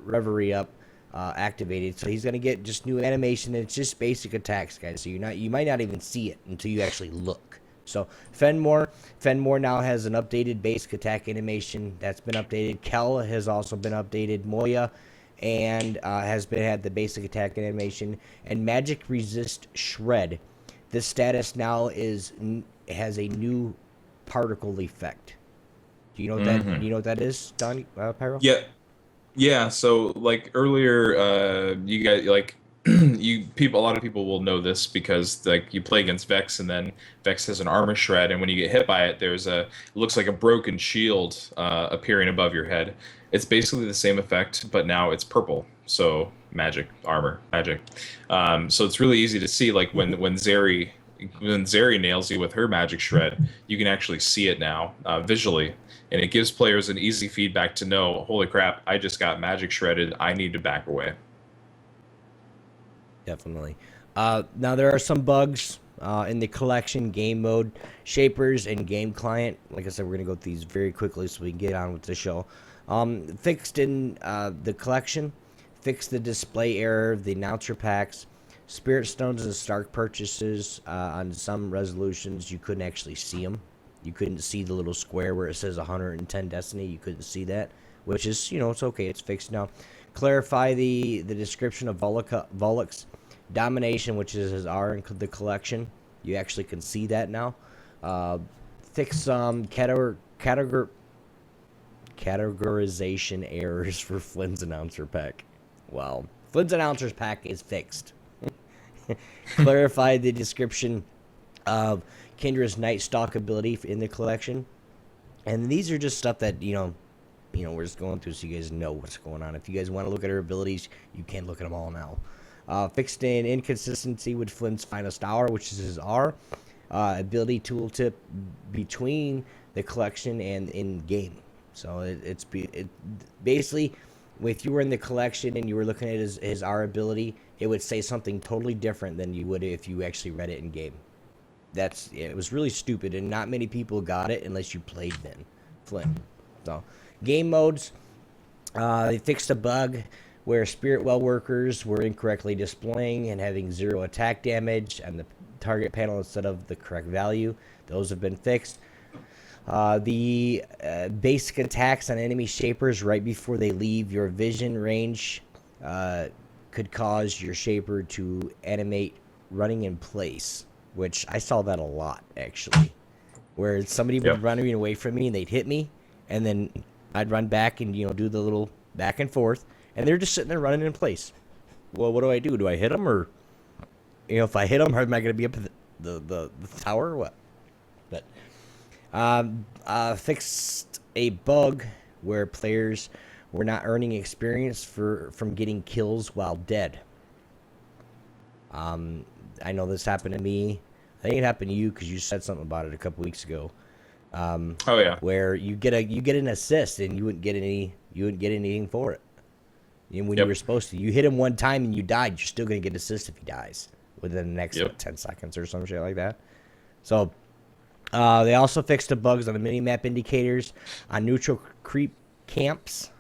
Reverie up. Activated, so he's gonna get just new animation. And it's just basic attacks, guys. So you might not even see it until you actually look. So Fenmore now has an updated basic attack animation that's been updated. Kel has also been updated. Moya and had the basic attack animation. And Magic Resist Shred. This status now has a new particle effect. Do you know that? Do you know what that is, Don Pyro? Yeah. Yeah, so earlier, you guys a lot of people will know this because like you play against Vex, and then Vex has an armor shred, and when you get hit by it, it looks like a broken shield appearing above your head. It's basically the same effect, but now it's purple. So magic armor, magic. So it's really easy to see. Like when Zeri nails you with her magic shred, you can actually see it now visually, and it gives players an easy feedback to know, holy crap, I just got magic shredded. I need to back away. Definitely. Now there are some bugs in the collection, game mode, shapers, and game client. Like I said, we're gonna go through these very quickly so we can get on with the show. Fixed in the collection, fixed the display error of the announcer packs, spirit stones and Stark purchases. On some resolutions, you couldn't actually see them. You couldn't see the little square where it says 110 Destiny. You couldn't see that, which is, it's okay. It's fixed now. Clarify the description of Volok's domination, which is his R in the collection. You actually can see that now. Fix some categorization errors for Flynn's announcer pack. Well, Flynn's announcer's pack is fixed. Clarify the description of Kendra's Night Stalk ability in the collection. And these are just stuff that, we're just going through so you guys know what's going on. If you guys want to look at her abilities, you can look at them all now. Fixed in inconsistency with Flynn's finest hour, which is his R. Ability tooltip between the collection and in-game. So it's basically, if you were in the collection and you were looking at his R ability, it would say something totally different than you would if you actually read it in-game. It was really stupid, and not many people got it unless you played Flynn. So, game modes, they fixed a bug where Spirit Well workers were incorrectly displaying and having 0 attack damage on the target panel instead of the correct value. Those have been fixed. The basic attacks on enemy shapers right before they leave your vision range could cause your shaper to animate running in place, which I saw that a lot, actually, where somebody would run away from me and they'd hit me, and then I'd run back and, do the little back and forth, and they're just sitting there running in place. Well, what do? Do I hit them, or, if I hit them, am I going to be up at the tower or what? But fixed a bug where players were not earning experience from getting kills while dead. I know this happened to me. I think it happened to you because you said something about it a couple weeks ago. Oh yeah. Where you get an assist and you wouldn't get anything for it. When you were supposed to, you hit him one time and you died. You're still gonna get an assist if he dies within the next 10 seconds or some shit like that. So they also fixed the bugs on the minimap indicators on neutral creep camps.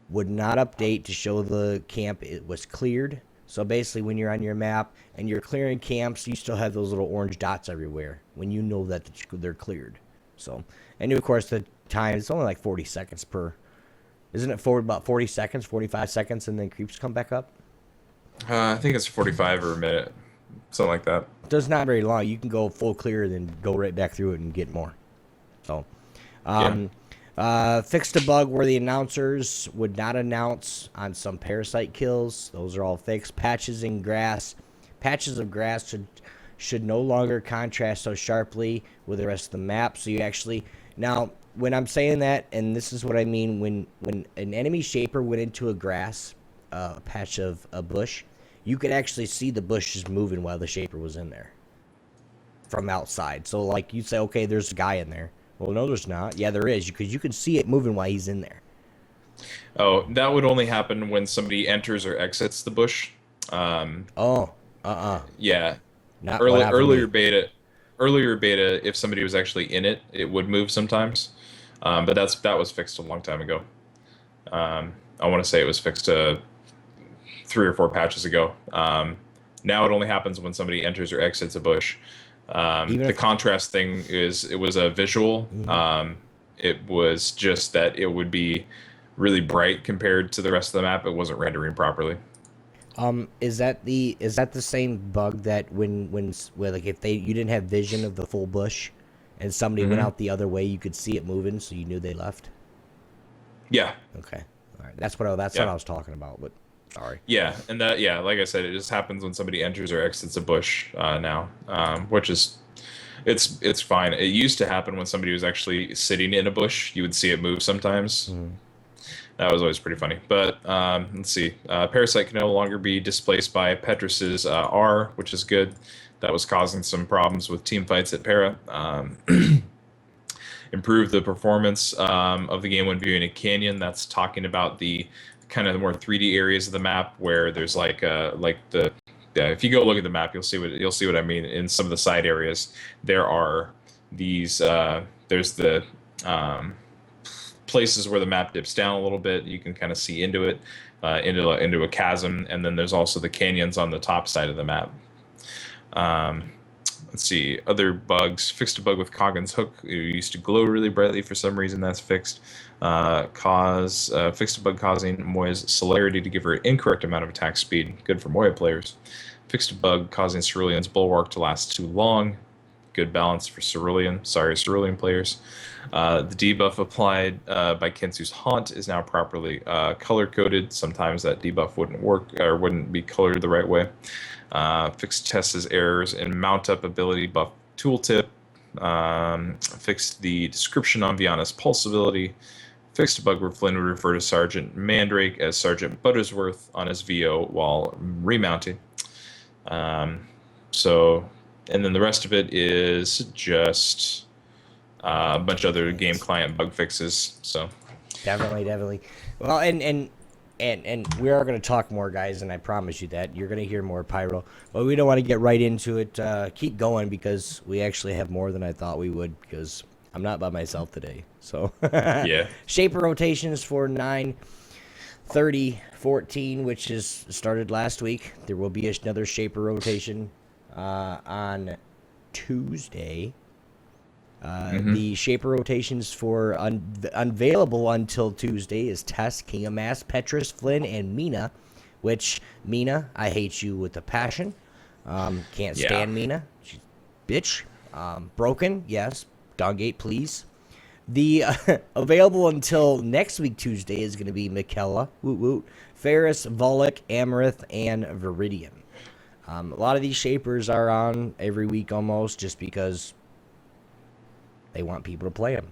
Would not update to show the camp it was cleared. So basically, when you're on your map and you're clearing camps, you still have those little orange dots everywhere when you know that they're cleared. So, and of course, the time is only like 40 seconds per. Isn't it forward about 40 seconds, 45 seconds, and then creeps come back up? I think it's 45 or a minute, something like that. So it's not very long. You can go full clear, and then go right back through it and get more. So, fixed a bug where the announcers would not announce on some parasite kills. Those are all fixed. Patches of grass should no longer contrast so sharply with the rest of the map. So you actually now, when I'm saying that, and this is what I mean, when an enemy shaper went into a grass patch of a bush, you could actually see the bush just moving while the shaper was in there from outside. So like you'd say, okay, there's a guy in there. Well, no, there's not. Yeah, there is, because you can see it moving while he's in there. Oh, that would only happen when somebody enters or exits the bush. Yeah. Not earlier beta, if somebody was actually in it, it would move sometimes. But that was fixed a long time ago. I want to say it was fixed 3 or 4 patches ago. Now it only happens when somebody enters or exits a bush. The contrast thing it was a visual. Mm-hmm. It was just that it would be really bright compared to the rest of the map. It wasn't rendering properly. Is that the same bug that when like if you didn't have vision of the full bush and somebody went out the other way, you could see it moving, so you knew they left? Yeah. Okay. All right. That's what I was talking about. But Sorry. Yeah, and that like I said, it just happens when somebody enters or exits a bush now, which is it's fine. It used to happen when somebody was actually sitting in a bush. You would see it move sometimes. Mhm. That was always pretty funny. But let's see. Parasite can no longer be displaced by Petrus's R, which is good. That was causing some problems with team fights at Para. Improve the performance of the game when viewing a canyon. That's talking about the kind of the more 3D areas of the map where there's like the if you go look at the map, you'll see what I mean. In some of the side areas, there are these there's the places where the map dips down a little bit. You can kind of see into it, into a chasm, and then there's also the canyons on the top side of the map. Let's see, other bugs. Fixed a bug with Coggin's hook. It used to glow really brightly for some reason. That's fixed. Fixed a bug causing Moya's celerity to give her an incorrect amount of attack speed. Good for Moya players. Fixed a bug causing Cerulean's Bulwark to last too long. Good balance for Cerulean. Sorry, Cerulean players. The debuff applied by Kensu's Haunt is now properly color-coded. Sometimes that debuff wouldn't work or wouldn't be colored the right way. Fixed Tessa's errors in mount-up ability buff tooltip. Fixed the description on Viana's pulse ability. Fixed a bug where Flynn would refer to Sergeant Mandrake as Sergeant Buttersworth on his VO while remounting. And then the rest of it is just a bunch of other game client bug fixes. So Definitely. Well, and we are going to talk more, guys, and I promise you that you're going to hear more Pyro. But we don't want to get right into it. Keep going because we actually have more than I thought we would because I'm not by myself today. So yeah, Shaper rotations for 9/30/14, which is started last week. There will be another Shaper rotation on Tuesday. The Shaper rotations for unavailable until Tuesday is Tess, King of Mass, Petrus, Flynn, and Mina. Which Mina, I hate you with a passion. Can't stand Mina. She's bitch. Broken, yes. Dawngate, please. The available until next week Tuesday is going to be Michaela, woot woot, Ferris, Volek, Amaranth, and Viridian. A lot of these Shapers are on every week almost just because they want people to play them.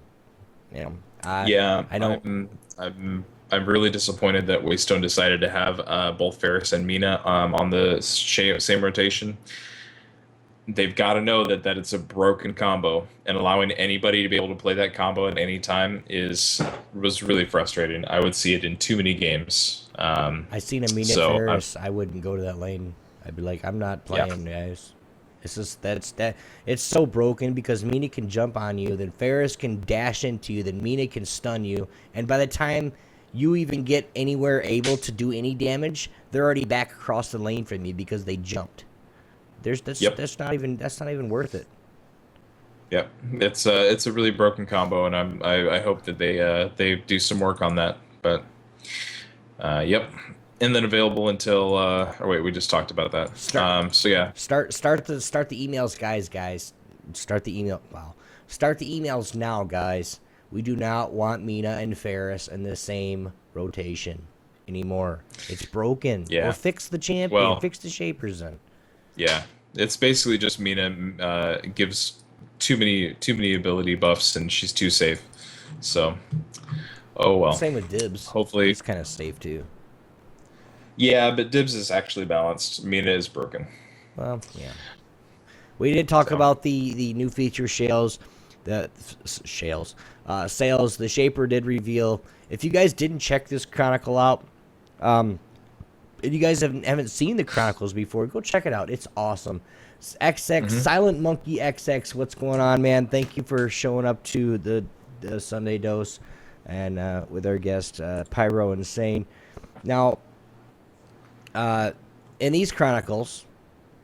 You know, I know. I'm really disappointed that Waystone decided to have both Ferris and Mina on the same rotation. They've got to know that it's a broken combo, and allowing anybody to be able to play that combo at any time was really frustrating. I would see it in too many games. I seen a Mina Ferris. I wouldn't go to that lane. I'd be like, I'm not playing, guys. It's just it's so broken because Mina can jump on you, then Ferris can dash into you, then Mina can stun you, and by the time you even get anywhere able to do any damage, they're already back across the lane from you because they jumped. That's not even worth it. Yep, it's a really broken combo, and I hope that they do some work on that. But yep. And then available until we just talked about that. Start the emails, guys. Start the email. Wow. Start the emails now, guys. We do not want Mina and Ferris in the same rotation anymore. It's broken. Yeah. Or fix the champion. Well, fix the Shapers then. Yeah. It's basically just Mina gives too many ability buffs and she's too safe. So oh well. Same with Dibs. Hopefully he's kind of safe too. Yeah, but Dibs is actually balanced. Mina is broken. Well, yeah. We did talk about the new feature sales. Sales. The Shaper did reveal. If you guys didn't check this Chronicle out, and you guys haven't seen the Chronicles before, go check it out. It's awesome. It's XX, Silent Monkey XX. What's going on, man? Thank you for showing up to the Sunday Dose and with our guest, Pyroinsane. Now, in these Chronicles,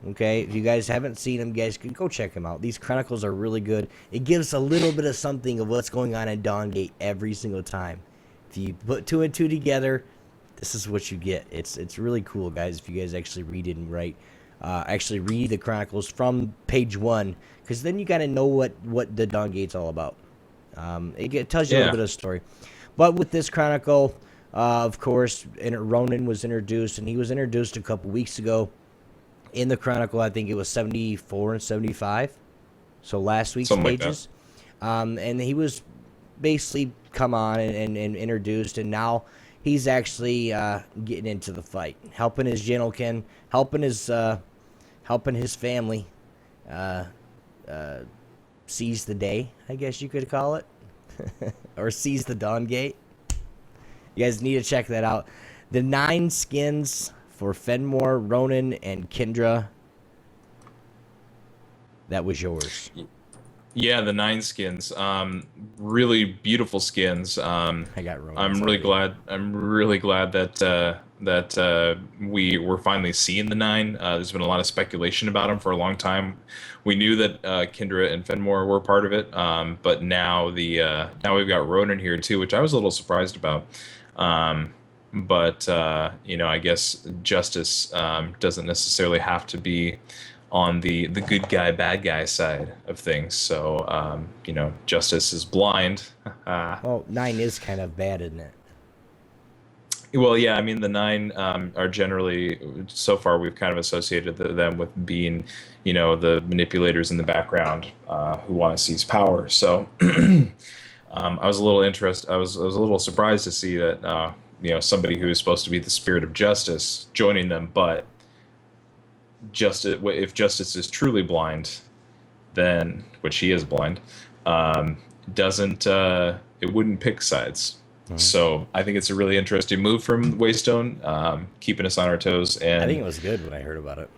okay, if you guys haven't seen them, guys, go check them out. These Chronicles are really good. It gives a little bit of something of what's going on in Dawngate every single time. If you put 2 and 2 together, this is what you get. It's really cool, guys, if you guys actually read it and write. Actually read the Chronicles from page 1, because then you got to know what the Dawngate's all about. It tells you a little bit of story. But with this Chronicle, Of course, Ronan was introduced, and he was introduced a couple weeks ago in the Chronicle. I think it was 74 and 75. So last week's Something like that. pages. And he was basically come on and introduced, and now he's actually getting into the fight, helping his Gentlekin, helping his family seize the day, I guess you could call it, or seize the Dawngate. You guys need to check that out. The 9 skins for Fenmore, Ronan, and Kendra. That was yours. Yeah, the 9 skins. Really beautiful skins. I got Ronan. I'm really glad that we were finally seeing the 9. There's been a lot of speculation about them for a long time. We knew that Kendra and Fenmore were part of it, but now now we've got Ronan here too, which I was a little surprised about. But I guess justice doesn't necessarily have to be on the good guy, bad guy side of things. So, justice is blind. Well, 9 is kind of bad, isn't it? Well, yeah, I mean, the 9 are generally, so far, we've kind of associated them with being, the manipulators in the background who want to seize power. So I was a little I was a little surprised to see that, somebody who is supposed to be the spirit of justice joining them, but if justice is truly blind, then, which he is blind, it wouldn't pick sides. Mm-hmm. So I think it's a really interesting move from Waystone, keeping us on our toes. And I think it was good when I heard about it.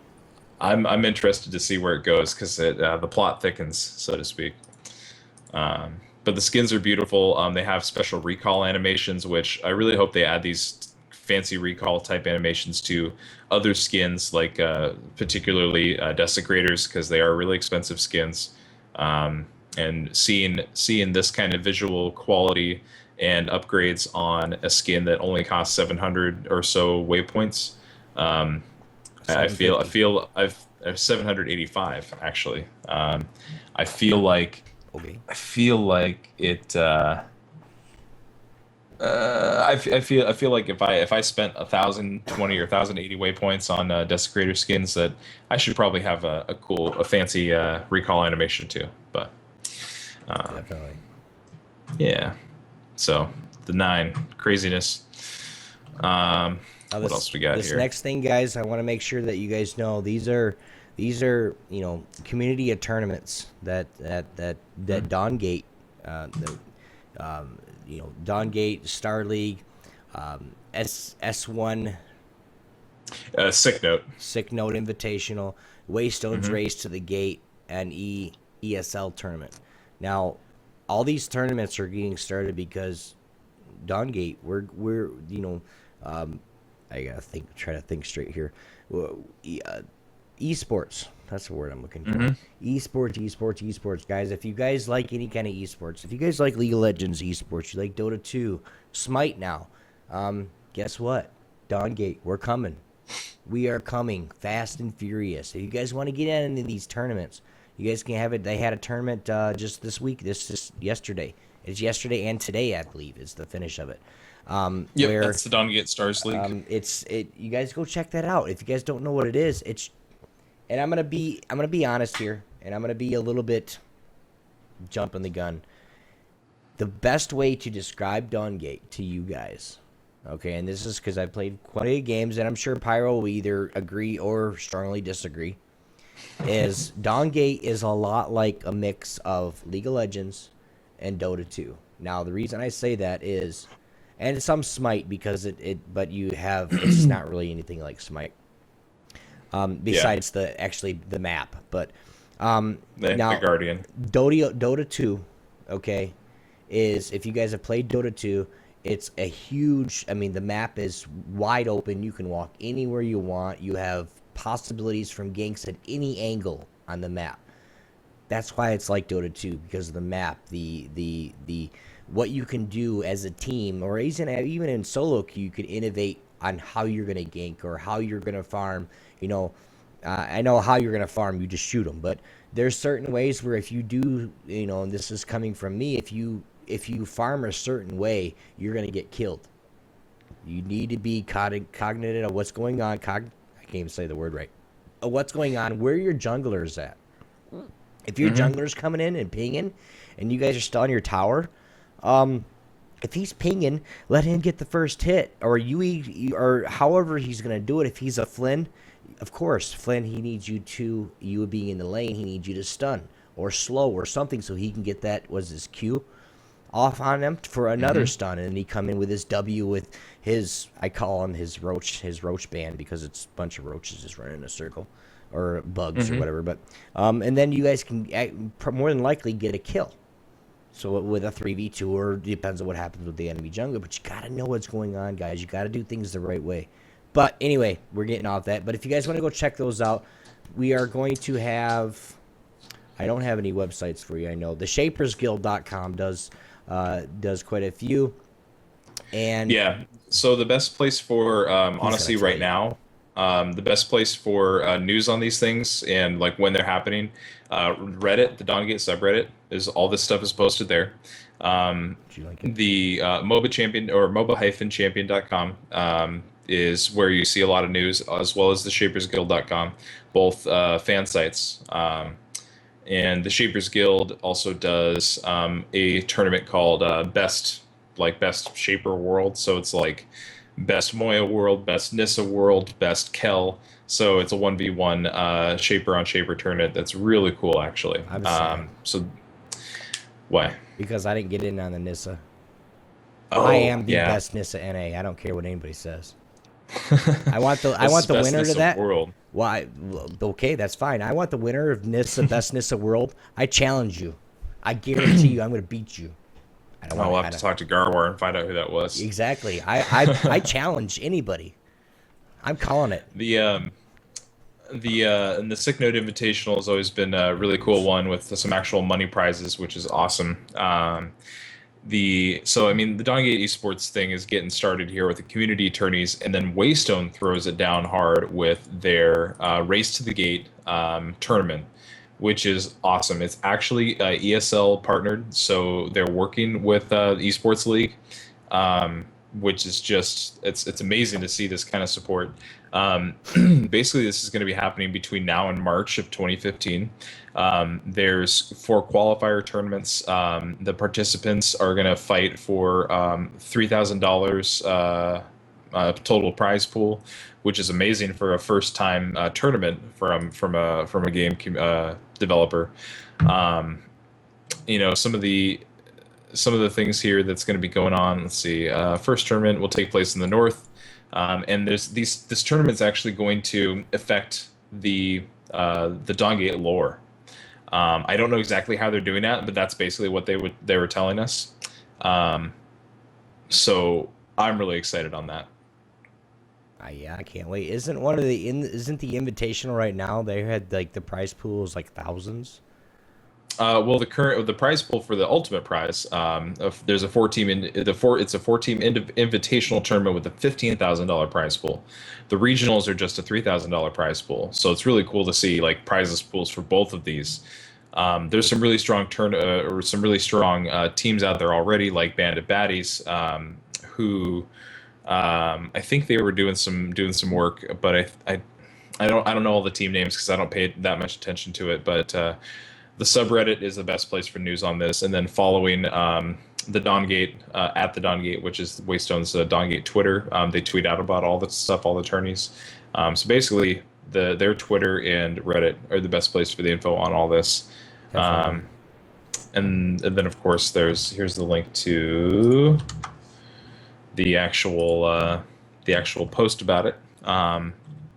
I'm interested to see where it goes, because the plot thickens, so to speak. But the skins are beautiful. They have special recall animations, which I really hope they add these fancy recall type animations to other skins, like particularly Desecrators, because they are really expensive skins. And seeing this kind of visual quality and upgrades on a skin that only costs 700 or so waypoints, I feel I've 785 actually. I feel like it. I feel like if I spent 1,020 or 1,080 waypoints on Desecrator skins, that I should probably have a fancy recall animation too. But Definitely. Yeah. So the 9 craziness. What else we got this here? Next thing, guys, I want to make sure that you guys know these are community tournaments that Dawngate, Dawngate Star League, S1 S1cknote Invitational, Waystone's Race to the Gate, and ESL tournament. Now, all these tournaments are getting started because Dawngate, we're I gotta try to think straight here. Esports. That's the word I'm looking for. Esports. Guys, if you guys like any kind of esports, if you guys like League of Legends esports, you like Dota 2, Smite now, guess what? Dawngate, we're coming. We are coming fast and furious. If you guys want to get into these tournaments, you guys can have it. They had a tournament just this week, yesterday. It's yesterday and today, I believe, is the finish of it. Yep, that's the Dawngate Stars League. You guys go check that out. If you guys don't know what it is, and I'm gonna be honest here, and I'm gonna be a little bit jumping the gun. The best way to describe Dawngate to you guys, okay, and this is because I've played quite a games, and I'm sure Pyro will either agree or strongly disagree, is Dawngate is a lot like a mix of League of Legends and Dota 2. Now, the reason I say that is, and some Smite, because but you have, it's not really anything like Smite. Besides the map, but now the Guardian. Dota 2, okay, is, if you guys have played Dota 2, it's a huge, the map is wide open. You can walk anywhere you want. You have possibilities from ganks at any angle on the map. That's why it's like Dota 2, because of the map, the what you can do as a team, or even in solo queue, you could innovate on how you're going to gank or how you're going to farm. I know how you're going to farm, you just shoot them, but there's certain ways where if you do, and this is coming from me, if you farm a certain way, you're going to get killed. You need to be cognizant of what's going on. I can't even say the word right. Of what's going on, where your jungler is at. If your jungler's coming in and pinging, and you guys are still on your tower, if he's pinging, let him get the first hit, or or however he's gonna do it. If he's a Flynn, of course, Flynn, he needs you being in the lane, he needs you to stun or slow or something so he can get that his Q off on him for another stun, and then he come in with his W with his, I call him his roach band, because it's a bunch of roaches just running in a circle, or bugs or whatever. But and then you guys can more than likely get a kill. So with a 3v2, or depends on what happens with the enemy jungler, but you gotta know what's going on, guys. You gotta do things the right way. But anyway, we're getting off that. But if you guys want to go check those out, we are going to have, I don't have any websites for you, I know. The shapersguild.com does quite a few. And yeah, so the best place for honestly right now, the best place for news on these things and like when they're happening, Reddit, the Dawngate subreddit, is all this stuff is posted there. The MOBA champion, or MOBA-champion.com, is where you see a lot of news, as well as the shapersguild.com, both fan sites. And the Shapers Guild also does a tournament called Best Shaper World. So it's like Best Moya World, Best Nissa World, Best Kel. So it's a 1v1 Shaper on Shaper tournament that's really cool, actually. So why? Because I didn't get in on the Nissa. Oh, I am the best Nissa NA. I don't care what anybody says. I want the winner Nissa to that. World. Well, okay, that's fine. I want the winner of Nissa, Best Nissa World. I challenge you. I guarantee you I'm going to beat you. I'll have to talk to Garwar and find out who that was. Exactly. I challenge anybody. I'm calling it. The S1cknote Invitational has always been a really cool one with some actual money prizes, which is awesome. The Dawngate Esports thing is getting started here with the community tourneys, and then Waystone throws it down hard with their Race to the Gate tournament, which is awesome. It's actually ESL partnered, so they're working with Esports League, which is just it's amazing to see this kind of support. Basically, this is going to be happening between now and March of 2015. There's 4 qualifier tournaments. The participants are going to fight for $3,000 total prize pool, which is amazing for a first-time tournament from a game developer. Some of the things here that's going to be going on. Let's see. First tournament will take place in the north. And this tournament's actually going to affect the Dawngate lore. I don't know exactly how they're doing that, but that's basically what they were telling us. So I'm really excited on that. Yeah, I can't wait. Isn't the invitational right now? They had like the prize pool is like thousands. Well, the prize pool for the ultimate prize, there's a 4-team it's a 4-team invitational tournament with a $15,000 prize pool. The regionals are just a $3,000 prize pool. So it's really cool to see like prizes pools for both of these. There's some really strong teams out there already, like Bandit Baddies, who I think they were doing some work, but I don't know all the team names because I don't pay that much attention to it, but. The subreddit is the best place for news on this, and then following the Dawngate at the Dawngate, which is Waystone's Dawngate Twitter. They tweet out about all the stuff, all the tourneys. So basically, their Twitter and Reddit are the best place for the info on all this. And then of course here's the link to the actual post about it.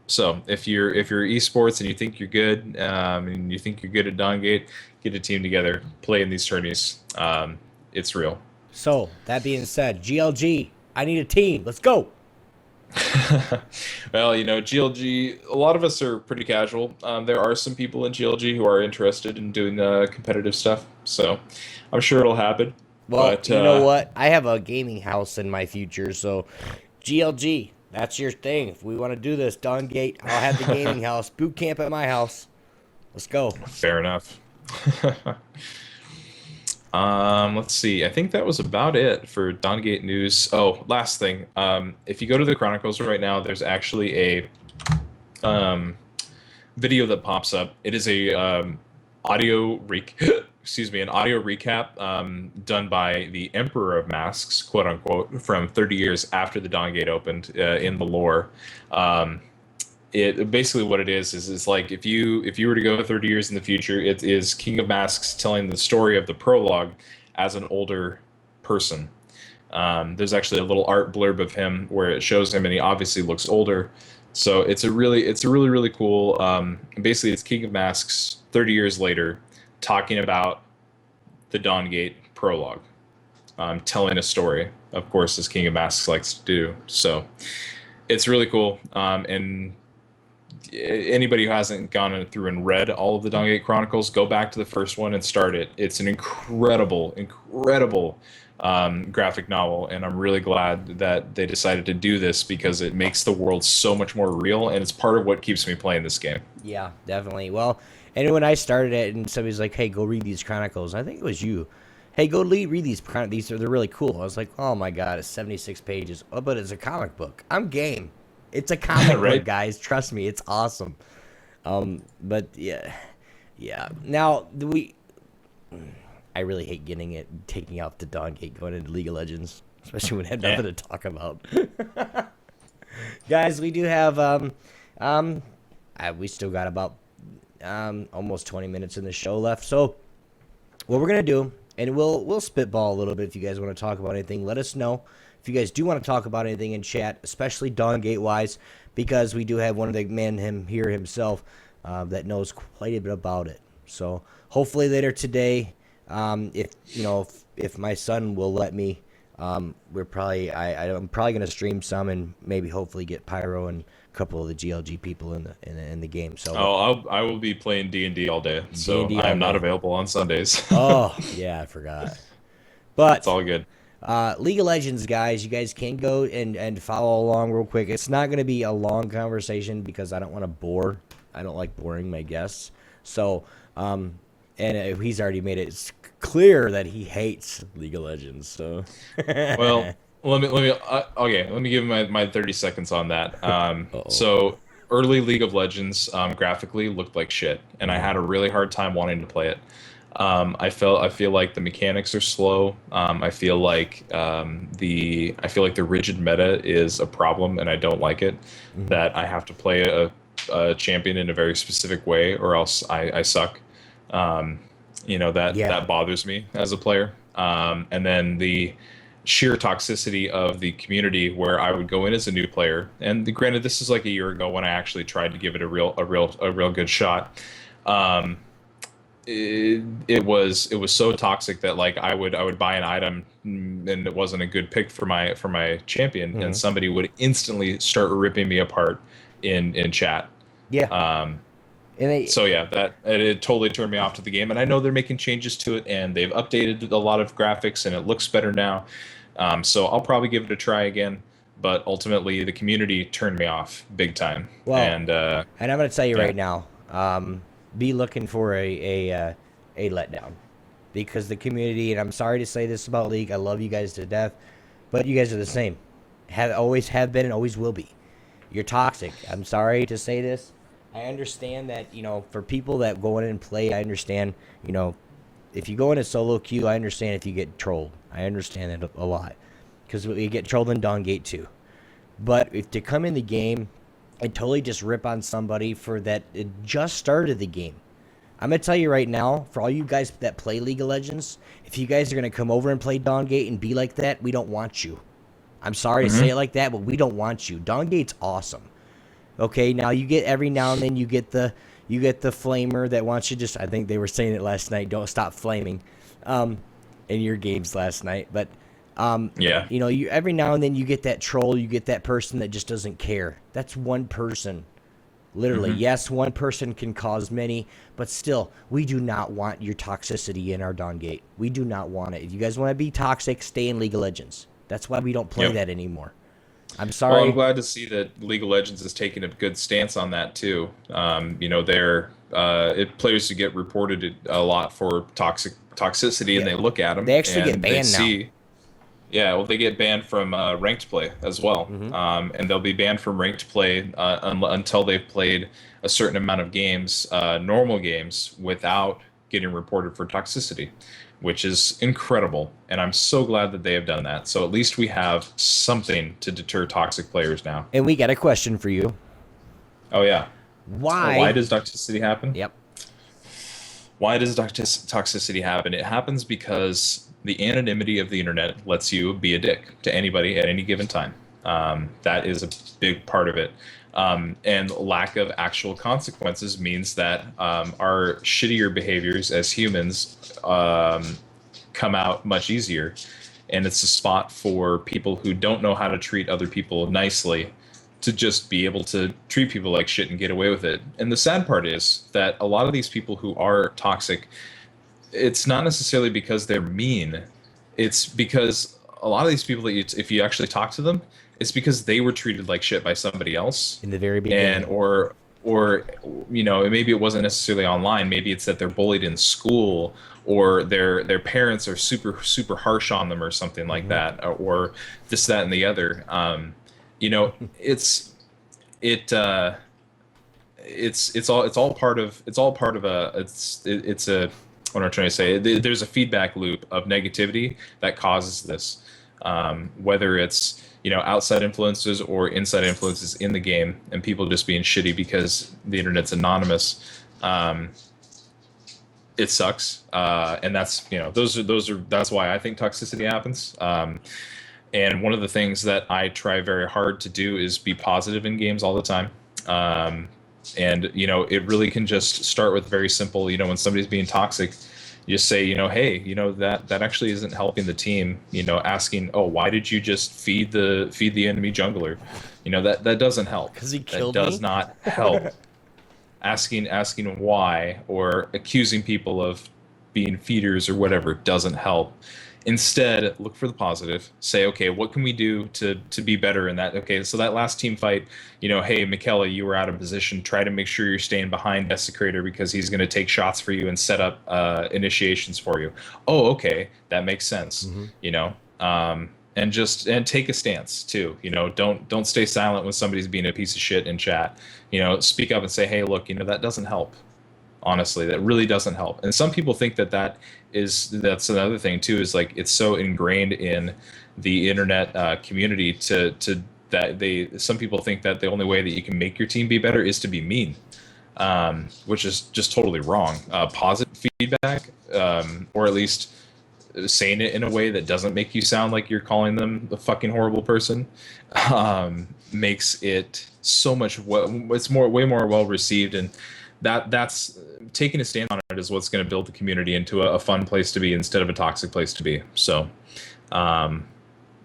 So if you're esports and you think you're good, and you think you're good at Dawngate, get a team together, play in these tourneys. It's real. So that being said, GLG, I need a team. Let's go. Well, GLG, a lot of us are pretty casual. There are some people in GLG who are interested in doing competitive stuff, so I'm sure it'll happen. Well, but, you know what? I have a gaming house in my future, so GLG. That's your thing. If we want to do this, Dawngate, I'll have the gaming house. Boot camp at my house. Let's go. Fair enough. Let's see. I think that was about it for Dawngate news. Oh, last thing. If you go to the Chronicles right now, there's actually a um, video that pops up. It is a excuse me, an audio recap done by the Emperor of Masks, quote unquote, from 30 years after the Dawngate opened in the lore. Um, it basically what it is like if you were to go 30 years in the future, it is King of Masks telling the story of the prologue as an older person. There's actually a little art blurb of him where it shows him, and he obviously looks older. So it's a really cool. Basically, it's King of Masks 30 years later, talking about the Dawngate prologue, telling a story, of course, as King of Masks likes to do. So it's really cool. And anybody who hasn't gone through and read all of the Dawngate Chronicles, go back to the first one and start it. It's an incredible graphic novel, and I'm really glad that they decided to do this because it makes the world so much more real, and it's part of what keeps me playing this game. Yeah, definitely. Well, and when I started it, and somebody's like, "Hey, go read these chronicles," I think it was you. Hey, go read these. They're really cool. I was like, "Oh my god, it's 76 pages." Oh, but it's a comic book. I'm game. It's a comic Right? book, guys. Trust me, it's awesome. But yeah, yeah. Now I really hate taking out the Dawngate, going into League of Legends, especially when I have Yeah. nothing to talk about. Guys, we do have we still got about almost 20 minutes in the show left. So what we're gonna do, and we'll spitball a little bit. If you guys want to talk about anything, let us know. If you guys do want to talk about anything in chat, especially Dawngate wise, because we do have one of the here himself that knows quite a bit about it. So hopefully later today, if if my son will let me, I'm probably gonna stream some and maybe hopefully get Pyro and a couple of the GLG people in the game. So I will be playing D&D all day, so D&D I all am not day. available on Sundays. Oh yeah, I forgot. It's But all good. League of Legends, guys, you guys can go and follow along real quick. It's not going to be a long conversation because I don't want to bore. I don't like boring my guests. So, he's already made it clear that he hates League of Legends. So, Well, let me give my 30 seconds on that. uh-oh. So early League of Legends graphically looked like shit, and I had a really hard time wanting to play it. I feel like the mechanics are slow. I feel like the rigid meta is a problem, and I don't like it. Mhm. That I have to play a champion in a very specific way, or else I suck. Um, Yeah. that bothers me as a player. And then the sheer toxicity of the community, where I would go in as a new player. And granted, this is like a year ago when I actually tried to give it a real good shot. Um, it was so toxic that like I would buy an item, and it wasn't a good pick for my champion, and Mhm. somebody would instantly start ripping me apart in chat. Yeah. Um, And so yeah, that it totally turned me off to the game, and I know they're making changes to it, and they've updated a lot of graphics, and it looks better now. So I'll probably give it a try again, but ultimately the community turned me off big time, well, and and I'm going to tell you yeah. right now, be looking for a letdown because the community, and I'm sorry to say this about League, I love you guys to death, but you guys are the same. Always have been and always will be. You're toxic. I'm sorry to say this. I understand that, for people that go in and play, I understand, if you go in a solo queue, I understand if you get trolled. I understand that a lot because we get trolled in Dawngate too. But if to come in the game and totally just rip on somebody for that, it just started the game. I'm gonna tell you right now, for all you guys that play League of Legends, if you guys are gonna come over and play Dawngate and be like that, we don't want you. I'm sorry to say Hmm. it like that, but we don't want you. Dawgate's awesome. Okay, now you get every now and then you get the flamer that wants you just. I think they were saying it last night. Don't stop flaming, um, in your games last night. But Yeah. you every now and then you get that troll. You get that person that just doesn't care. That's one person. Literally, Hmm. yes, one person can cause many, but still, we do not want your toxicity in our Dawngate. We do not want it. If you guys want to be toxic, stay in League of Legends. That's why we don't play Yep. that anymore. I'm Well, I'm sorry. glad to see that League of Legends is taking a good stance on that too. players to get reported a lot for toxicity, and Yeah. they look at them They actually get and they banned now. see. Yeah, well, they get banned from ranked play as well, Hmm. and they'll be banned from ranked play until they've played a certain amount of games, normal games, without getting reported for toxicity, which is incredible. And I'm so glad that they have done that. So at least we have something to deter toxic players now. And we got a question for you. Oh yeah. Why Why? does toxicity happen? Yep. Why does toxicity happen? It happens because the anonymity of the internet lets you be a dick to anybody at any given time. That is a big part of it. And lack of actual consequences means that our shittier behaviors as humans come out much easier. And it's a spot for people who don't know how to treat other people nicely to just be able to treat people like shit and get away with it. And the sad part is that a lot of these people who are toxic, it's not necessarily because they're mean. It's because a lot of these people, that if you actually talk to them, it's because they were treated like shit by somebody else, In the very beginning. and or maybe it wasn't necessarily online. Maybe it's that they're bullied in school, or their parents are super harsh on them or something like that, or this, that, and the other. You know, it it's all part of it's a what I'm trying to say. There's a feedback loop of negativity that causes this, whether it's outside influences or inside influences in the game, and people just being shitty because the internet's anonymous. It sucks, and that's that's why I think toxicity happens. And one of the things that I try very hard to do is be positive in games all the time. And it really can just start with very simple. When somebody's being toxic, you just say, hey, that actually isn't helping the team. Asking, oh, why did you just feed the enemy jungler? That doesn't help. Because he killed That does me? not help. Asking why, or accusing people of being feeders or whatever, doesn't help. Instead, look for the positive. Say, okay, what can we do to be better in that? Okay, so that last team fight, hey, Michaela, you were out of position. Try to make sure you're staying behind Desecrator because he's going to take shots for you and set up initiations for you. Oh, okay, that makes sense. And take a stance too. Don't stay silent when somebody's being a piece of shit in chat. Speak up and say, hey, look, that doesn't help. Honestly, that really doesn't help. And some people think that's another thing too, is like it's so ingrained in the internet community that some people think that the only way that you can make your team be better is to be mean, which is just totally wrong. Positive feedback, or at least saying it in a way that doesn't make you sound like you're calling them a fucking horrible person, makes it so much. It's way more well received, and that's taking a stand on it is what's going to build the community into a fun place to be instead of a toxic place to be. So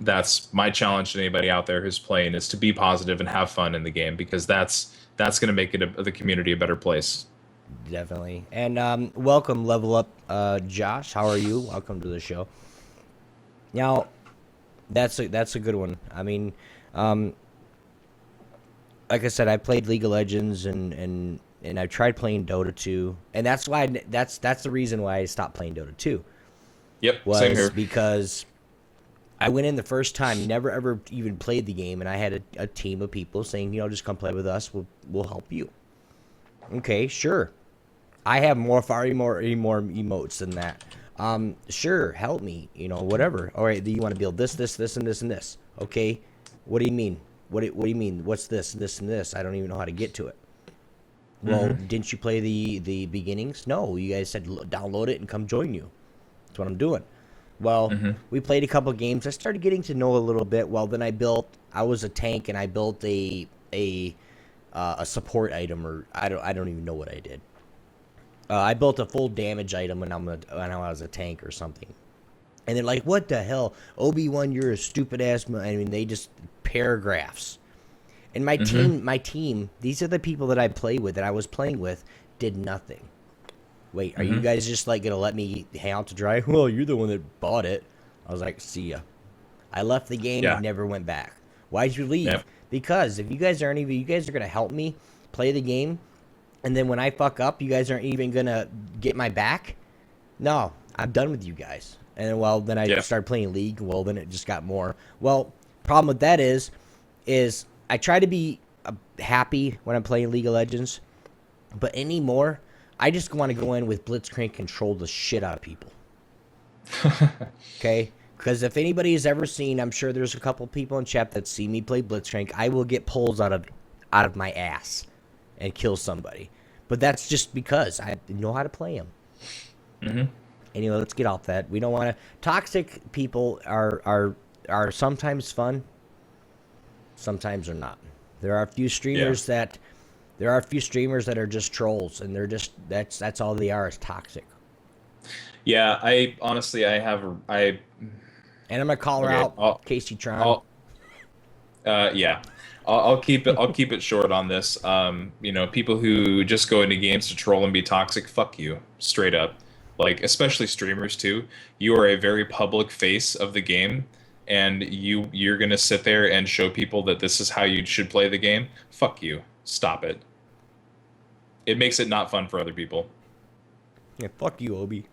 that's my challenge to anybody out there who's playing, is to be positive and have fun in the game, because that's going to make the community a better place. Definitely. And welcome, Level Up, Josh. How are you? Welcome to the show. Now, that's a good one. I mean, like I said, I played League of Legends and I've tried playing Dota 2, and that's why that's the reason why I stopped playing Dota 2. Yep, Was same here. because I went in the first time, never ever even played the game, and I had a team of people saying, just come play with us. We'll help you. Okay, sure. I have far more emotes than that. Sure, help me. Whatever. All right, you want to build this, and this, and this. Okay, what do you mean? What do you mean? What's this, and this? I don't even know how to get to it. Well, didn't you play the beginnings? No, you guys said download it and come join you. That's what I'm doing. Well, we played a couple games. I started getting to know a little bit. Well, then I was a tank, and I built a support item, or I don't even know what I did. I built a full damage item when I was a tank or something. And they're like, what the hell? Obi-Wan, you're a stupid ass. I mean, they just paragraphs. And my team, these are the people that I play with, that I was playing with, did nothing. Wait, are you guys just like going to let me hang out to dry? Well, you're the one that bought it. I was like, see ya. I left the game and never went back. Why'd you leave? Yep. Because if you guys are going to help me play the game, And then when I fuck up, you guys aren't even going to get my back? No, I'm done with you guys. And, well, then I started playing League. Well, then it just got more. Well, problem with that is I try to be happy when I'm playing League of Legends. But anymore, I just want to go in with Blitzcrank, control the shit out of people. Okay? Because if anybody has ever seen, I'm sure there's a couple people in chat that see me play Blitzcrank, I will get pulls out of my ass and kill somebody. But that's just because I know how to play them. Mm-hmm. Anyway, let's get off that. We don't want to. Toxic people are sometimes fun, sometimes they're not. There are a few streamers that are just trolls, and they're just that's all they are, is toxic. Yeah, I honestly and I'm gonna call her out, Casey Tron. I'll keep it short on this. People who just go into games to troll and be toxic, fuck you, straight up. Like, especially streamers too. You are a very public face of the game, and you're gonna sit there and show people that this is how you should play the game. Fuck you. Stop it. It makes it not fun for other people. Yeah, fuck you, Obi.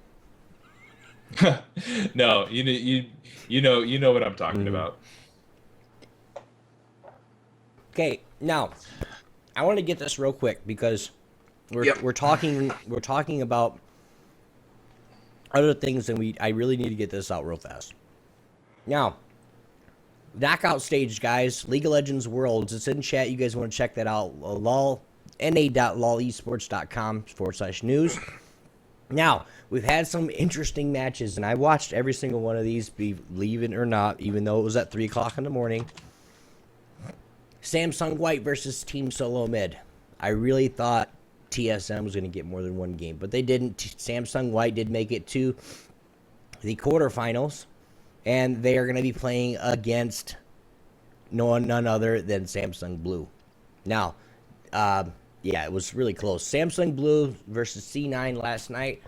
No, you know what I'm talking about. Okay, now I want to get this real quick because we're talking about other things, and I really need to get this out real fast. Now, knockout stage, guys, League of Legends Worlds. It's in chat. You guys want to check that out? na.lolesports.com/news. Now, we've had some interesting matches, and I watched every single one of these, believe it or not, even though it was at 3 o'clock in the morning. Samsung White versus Team Solo Mid. I really thought TSM was going to get more than one game, but they didn't. Samsung White did make it to the quarterfinals, and they are going to be playing against none other than Samsung Blue. Now, it was really close. Samsung Blue versus C9 last night,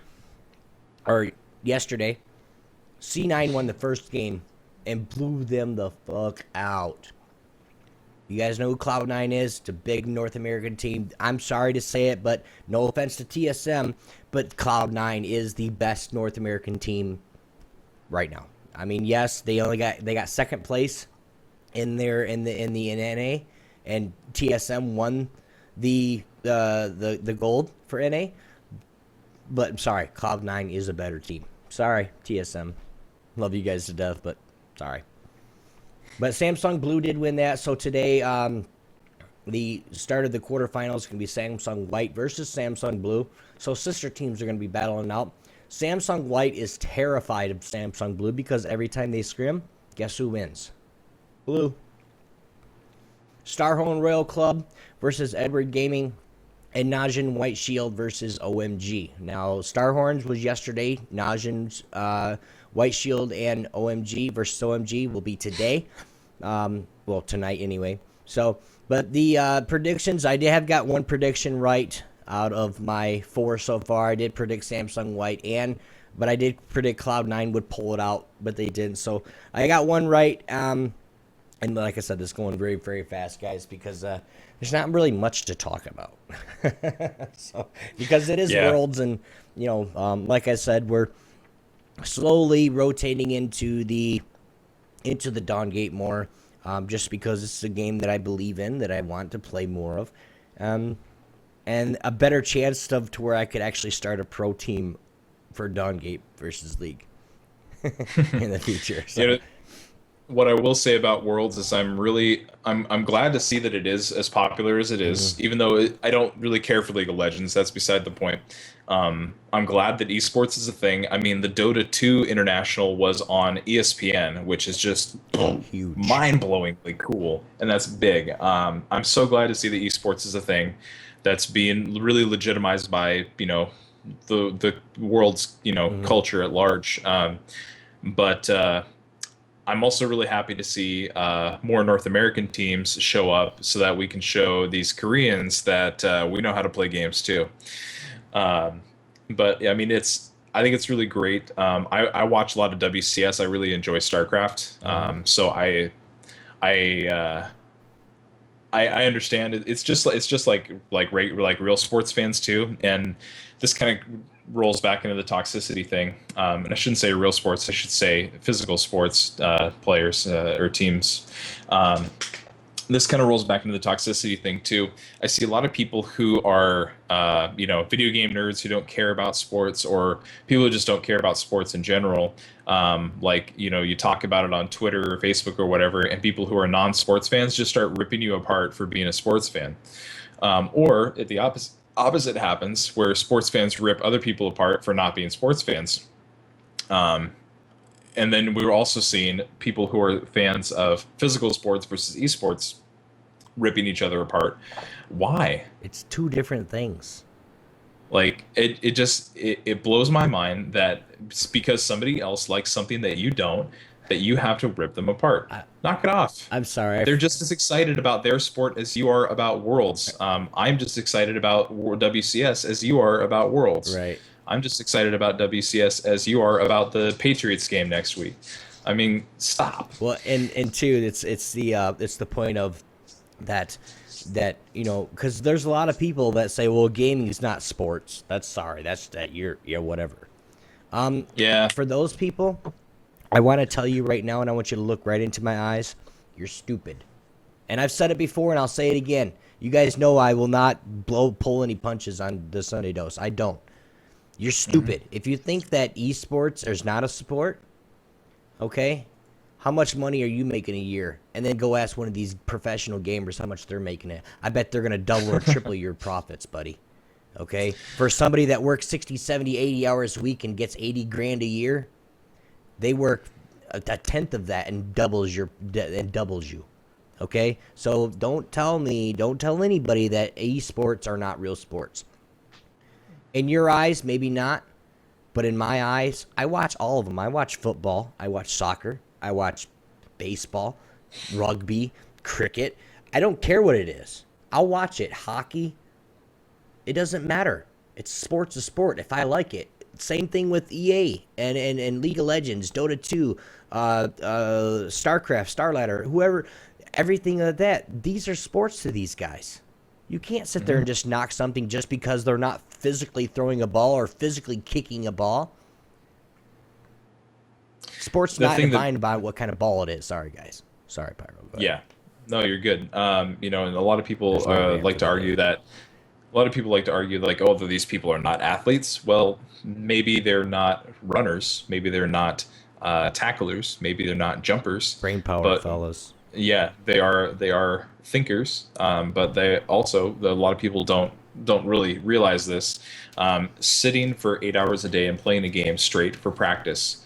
or yesterday. C9 won the first game and blew them the fuck out. You guys know who Cloud9 is? It's a big North American team. I'm sorry to say it, but no offense to TSM, but Cloud9 is the best North American team right now. I mean, yes, they got second place in the NA, and TSM won the gold for NA. But I'm sorry, Cloud9 is a better team. Sorry, TSM. Love you guys to death, but sorry. But Samsung Blue did win that. So today, the start of the quarterfinals is going to be Samsung White versus Samsung Blue. So sister teams are going to be battling out. Samsung White is terrified of Samsung Blue because every time they scrim, guess who wins? Blue. Starhorn Royal Club versus Edward Gaming, and Najin White Shield versus OMG. Now, Starhorns was yesterday. Najin's White Shield and OMG versus OMG will be today. Well, tonight anyway. So, but the predictions, I have got one prediction right out of my 4 so far. I did predict Samsung White, but I did predict Cloud9 would pull it out, but they didn't. So I got one right. And like I said, this is going very, very fast, guys, because there's not really much to talk about. So, because it is Worlds, and like I said, we're slowly rotating into the Dawngate more, just because it's a game that I believe in, that I want to play more of, and a better chance to where I could actually start a pro team for Dawngate versus League in the future. So. What I will say about Worlds is I'm glad to see that it is as popular as it is, even though I don't really care for League of Legends. That's beside the point. I'm glad that esports is a thing. I mean, the Dota 2 International was on ESPN, which is just huge, mind-blowingly cool, and that's big. I'm so glad to see that esports is a thing that's being really legitimized by the world's culture at large. But I'm also really happy to see more North American teams show up so that we can show these Koreans that we know how to play games too. But I mean, I think it's really great. I watch a lot of WCS. I really enjoy StarCraft. So I understand it. It's just like real sports fans too, and this kind of rolls back into the toxicity thing. And I shouldn't say real sports. I should say physical sports players or teams. Um, this kind of rolls back into the toxicity thing too. I see a lot of people who are, video game nerds who don't care about sports, or people who just don't care about sports in general. You talk about it on Twitter or Facebook or whatever, and people who are non-sports fans just start ripping you apart for being a sports fan. Or at the opposite happens, where sports fans rip other people apart for not being sports fans. Um, and then we were also seeing people who are fans of physical sports versus esports ripping each other apart. Why? It's two different things. Like it blows my mind that it's because somebody else likes something that you don't, that you have to rip them apart. Knock it off. I'm sorry. They're just as excited about their sport as you are about Worlds. I'm just excited about WCS as you are about Worlds. Right. I'm just excited about WCS as you are about the Patriots game next week. I mean, stop. Well, and two, it's the point of that because there's a lot of people that say, well, gaming is not sports. That's you're whatever. Yeah. For those people, I want to tell you right now, and I want you to look right into my eyes. You're stupid. And I've said it before, and I'll say it again. You guys know I will not pull any punches on the Sunday Dose. I don't. You're stupid. If you think that esports is not a sport, okay, how much money are you making a year? And then go ask one of these professional gamers how much they're making it. I bet they're going to double or triple your profits, buddy. Okay? For somebody that works 60, 70, 80 hours a week and gets 80 grand a year, they work a tenth of that and doubles you. Okay? So don't tell anybody that esports are not real sports. In your eyes, maybe not, but in my eyes, I watch all of them. I watch football, I watch soccer, I watch baseball, rugby, cricket. I don't care what it is. I'll watch it. Hockey, it doesn't matter. It's sport's a sport if I like it. Same thing with EA and League of Legends, Dota 2, StarCraft, Starladder, whoever, everything like that. These are sports to these guys. You can't sit there and just knock something just because they're not physically throwing a ball or physically kicking a ball. Sports not defined by what kind of ball it is. Sorry, guys. Sorry, Pyro. Yeah. No, you're good. And a lot of people like to argue like, oh, these people are not athletes. Well, maybe they're not runners. Maybe they're not tacklers. Maybe they're not jumpers. Brain power, fellas. Yeah, they are thinkers, but they also, a lot of people don't really realize this. Sitting for 8 hours a day and playing a game straight for practice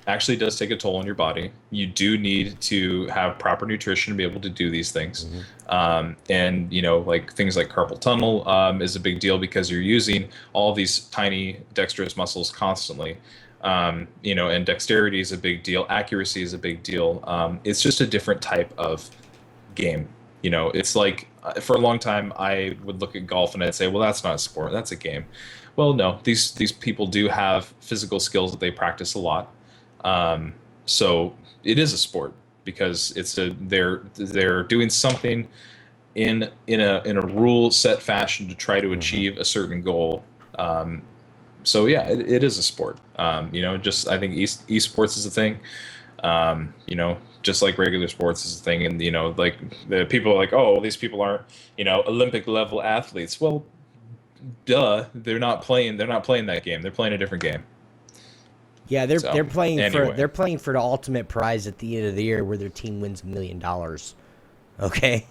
actually does take a toll on your body. You do need to have proper nutrition to be able to do these things. And like things like carpal tunnel is a big deal because you're using all these tiny dexterous muscles constantly. And dexterity is a big deal. Accuracy is a big deal. It's just a different type of game. It's like for a long time I would look at golf and I'd say, well, that's not a sport, that's a game. Well, no, these people do have physical skills that they practice a lot. So it is a sport because they're doing something in a rule set fashion to try to achieve a certain goal. So yeah, it is a sport. Just I think esports is a thing. Just like regular sports is a thing, and like the people are like, oh, these people aren't Olympic level athletes. Well, duh, they're not playing that game. They're playing a different game. Yeah, they're playing for the ultimate prize at the end of the year where their team wins $1 million. Okay,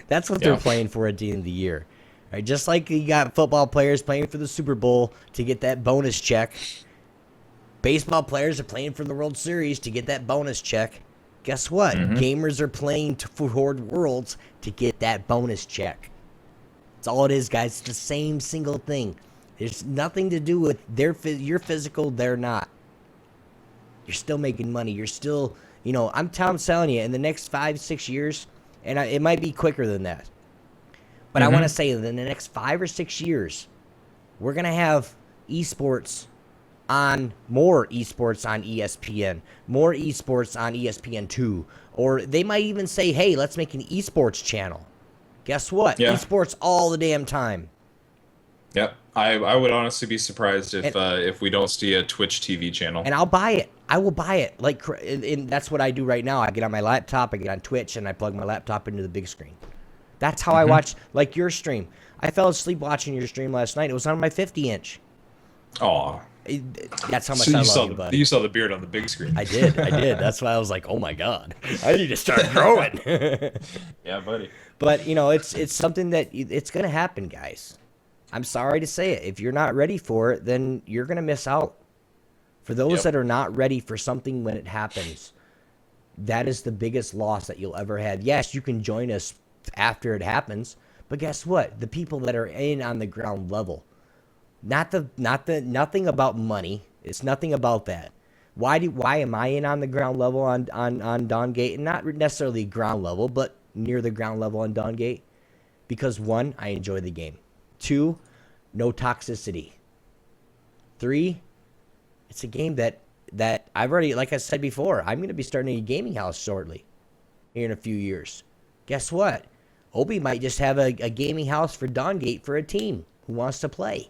that's what they're playing for at the end of the year. Right, just like you got football players playing for the Super Bowl to get that bonus check. Baseball players are playing for the World Series to get that bonus check. Guess what? Gamers are playing toward Worlds to get that bonus check. That's all it is, guys. It's the same single thing. There's nothing to do with your physical, they're not. You're still making money. You're still, I'm telling you, in the next 5-6 years, and it might be quicker than that. But I want to say that in the next 5 or 6 years, we're going to have esports on more esports on ESPN, more esports on ESPN2, or they might even say, hey, let's make an esports channel. Guess what? Yeah. Esports all the damn time. Yep. I would honestly be surprised And- if we don't see a Twitch TV channel. And I'll buy it. I will buy it. And that's what I do right now. I get on my laptop, I get on Twitch, and I plug my laptop into the big screen. That's how I watch, like your stream. I fell asleep watching your stream last night. It was on my 50-inch. Aw. That's how much So I you saw love you, buddy. you saw the beard on the big screen. I did. That's why I was like, oh my God, I need to start growing. Yeah, buddy. But, it's something that it's going to happen, guys. I'm sorry to say it. If you're not ready for it, then you're going to miss out. For those that are not ready for something when it happens, that is the biggest loss that you'll ever have. Yes, you can join us after it happens, but guess what? The people that are in on the ground level, nothing about money. It's nothing about that. Why am I in on the ground level on Dawngate, and not necessarily ground level, but near the ground level on Dawngate? Because 1, I enjoy the game. 2, no toxicity. 3, it's a game that I've already, like I said before, I'm going to be starting a gaming house shortly, here in a few years. Guess what? Obi might just have a gaming house for Dawngate for a team who wants to play.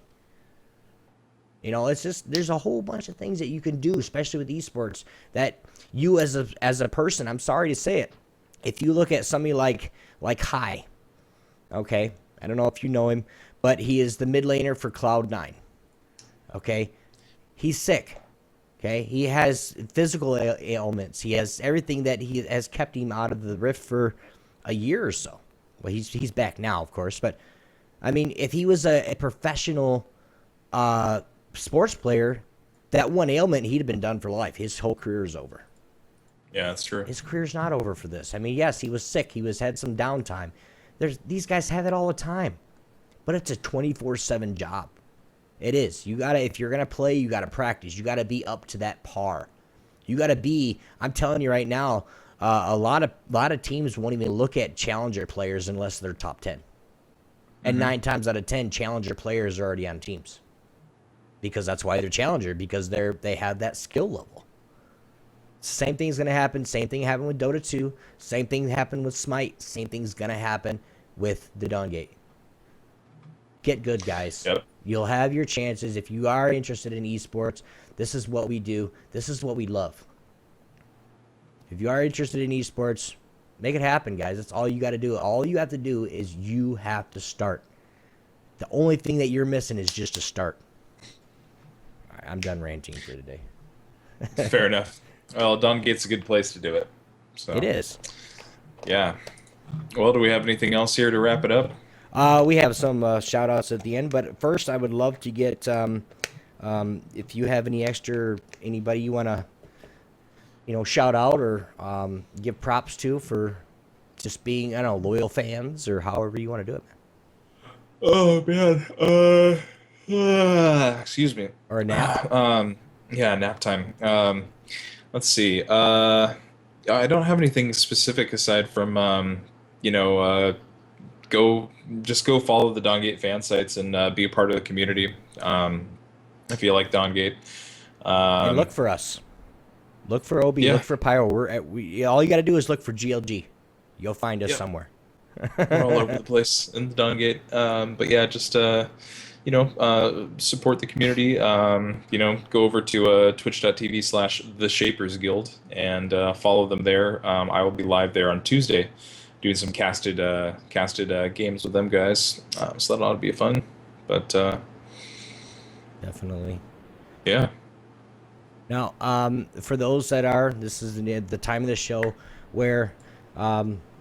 It's just, there's a whole bunch of things that you can do, especially with esports, that you as a person, I'm sorry to say it, if you look at somebody like High, okay, I don't know if you know him, but he is the mid laner for Cloud9, okay, he's sick, okay, he has physical ailments, he has everything that he has kept him out of the rift for a year or so. Well, he's back now, of course, but I mean, if he was a professional sports player, that one ailment, he'd have been done for life. His whole career is over. Yeah, that's true. His career's not over for this. I mean, yes, he was sick. He had some downtime. These guys have that all the time, but it's a 24/7 job. It is. If you're gonna play, you gotta practice. You gotta be up to that par. You gotta be. I'm telling you right now, a lot of teams won't even look at challenger players unless they're top 10. And 9 times out of 10, challenger players are already on teams. Because that's why they're challenger, because they have that skill level. Same thing's going to happen. Same thing happened with Dota 2. Same thing happened with Smite. Same thing's going to happen with the Dawngate. Get good, guys. Yep. You'll have your chances. If you are interested in esports, this is what we do. This is what we love. If you are interested in esports, make it happen, guys. That's all you got to do. All you have to do is you have to start. The only thing that you're missing is just a start. I'm done ranting for today. Fair enough. Well, Dawngate's a good place to do it. So It is. Yeah. Well, do we have anything else here to wrap it up? We have some shout outs at the end, but first I would love to get if you have anybody you want to shout out or give props to for just being, loyal fans, or however you want to do it. Oh man. Excuse me. Or a nap. Yeah, nap time. Let's see. I don't have anything specific aside from go follow the Dawngate fan sites and be a part of the community. If you like Dawngate. And look for us. Look for Obi. Yeah. Look for Pyro. All you got to do is look for GLG. You'll find us somewhere. We're all over the place in the Dawngate. But yeah, just support the community. Go over to twitch.tv/The Shapers Guild and follow them there. I will be live there on Tuesday doing some casted games with them guys. So that ought to be fun. But Definitely. yeah. Now, for those this is the time of the show where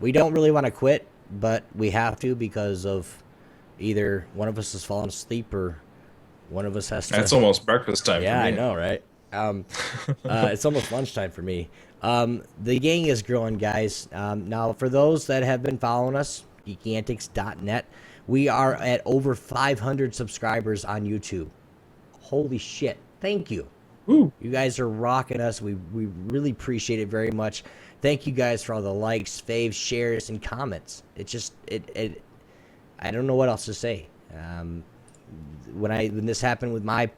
we don't really want to quit, but we have to because of either one of us has fallen asleep or one of us has to. It's almost breakfast time. Yeah, for me. I know, right? It's almost lunchtime for me. The gang is growing, guys. Now, for those that have been following us, geekantics.net, we are at over 500 subscribers on YouTube. Holy shit. Thank you. Woo. You guys are rocking us. We really appreciate it very much. Thank you guys for all the likes, faves, shares, and comments. It just, I don't know what else to say. when this happened with my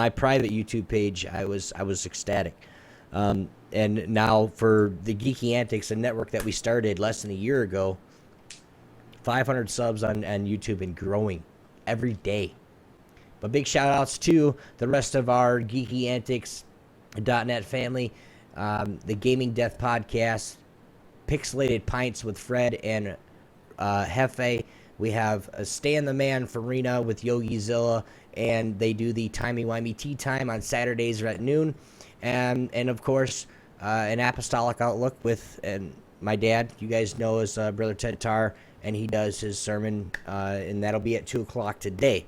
private YouTube page, I was ecstatic. And now for the Geeky Antics, a network that we started less than a year ago, 500 subs on YouTube and growing every day. But big shout outs to the rest of our Geeky Antics .net family, the Gaming Death Podcast, Pixelated Pints with Fred and Hefe. We have Stan the Man Farina with Yogi Zilla, and they do the timey-wimey tea time on Saturdays at noon. And of course, an Apostolic Outlook with my dad, you guys know, is Brother Ted Tarr, and he does his sermon, and that'll be at 2 o'clock today.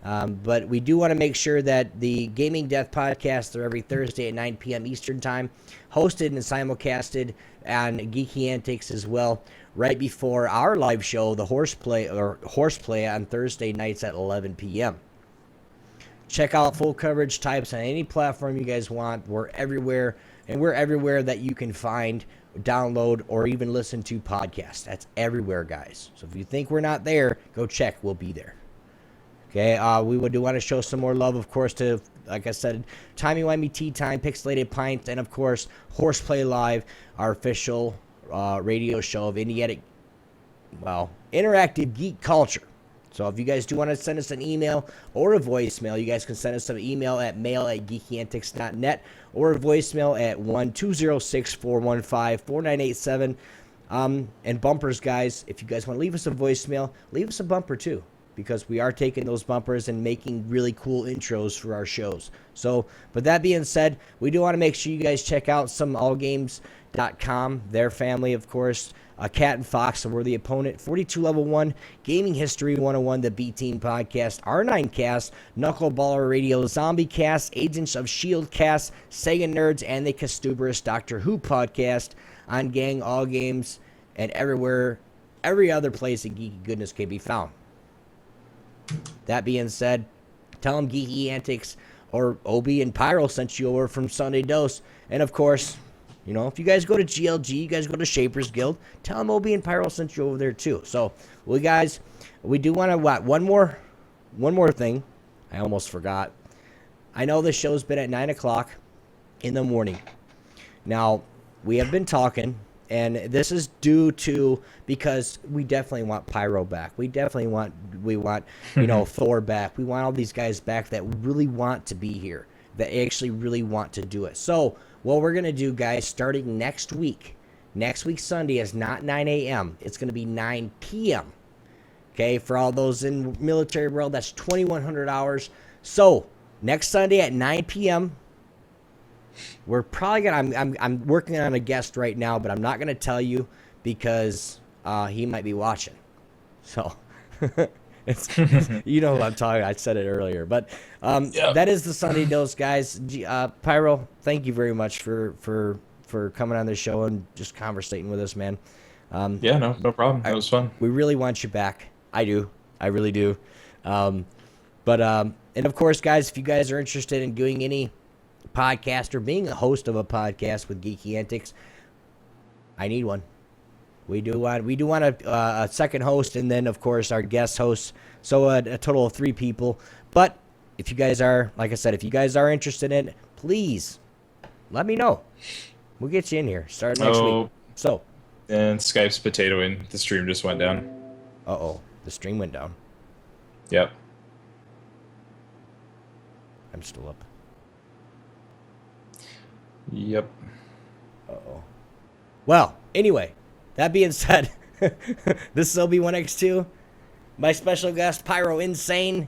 But we do want to make sure that the Gaming Death Podcast are every Thursday at 9 p.m. Eastern Time, hosted and simulcasted on Geeky Antics as well, right before our live show, the Horseplay on Thursday nights at 11 p.m. Check out full coverage types on any platform you guys want. We're everywhere, and we're everywhere that you can find, download, or even listen to podcasts. That's everywhere, guys. So if you think we're not there, go check. We'll be there. Okay, we do want to show some more love, of course, to, like I said, Timey Wimey Tea Time, Pixelated Pint, and, of course, Horseplay Live, our official radio show of interactive geek culture. So if you guys do want to send us an email or a voicemail, you guys can send us an email at mail@geekyantics.net or a voicemail at 1-206-415-4987. And bumpers, guys, if you guys want to leave us a voicemail, leave us a bumper too, because we are taking those bumpers and making really cool intros for our shows. So, but that being said, we do want to make sure you guys check out some allgames.com, their family, of course, Cat and Fox, a worthy opponent, 42 Level 1, Gaming History 101, the B-Team Podcast, R9 Cast, Knuckleballer Radio, Zombie Cast, Agents of S.H.I.E.L.D. Cast, Sega Nerds, and the Castuberous Doctor Who Podcast on Gang, All Games, and everywhere, every other place that geeky goodness can be found. That being said, tell them Geeky Antics or Obi and Pyro sent you over from Sunday Dose. And of course, you know, if you guys go to GLG, you guys go to Shapers Guild, tell them Obi and Pyro sent you over there too. So, well, guys, we do want to, one more thing. I almost forgot. I know the show's been at 9 o'clock in the morning. Now, we have been talking, and this is due to, because we definitely want Pyro back. We want, you know, Thor back. We want all these guys back that really want to be here, that actually really want to do it. So, what we're going to do, guys, starting next week Sunday is not 9 a.m. It's going to be 9 p.m. Okay, for all those in military world, that's 2,100 hours. So, next Sunday at 9 p.m., we're probably going to, I'm working on a guest right now, but I'm not going to tell you because he might be watching. So, it's, you know who I'm talking. I said it earlier, but that is the Sunday Dose, guys. Pyro, thank you very much for coming on the show and just conversating with us, man. Yeah, no problem. It was fun. We really want you back. I do. I really do. And of course, guys, if you guys are interested in doing any podcast or being a host of a podcast with Geeky Antics, I need one. We do want a second host, and then of course our guest hosts. So a total of 3 people. But if you guys are, like I said, if you guys are interested in it, please let me know. We'll get you in here. Start next week. So. And Skype's potatoing. The stream just went down. Uh-oh. The stream went down. Yep. I'm still up. Yep. Uh-oh. Well, anyway, that being said, this is OB1X2. My special guest, Pyroinsane.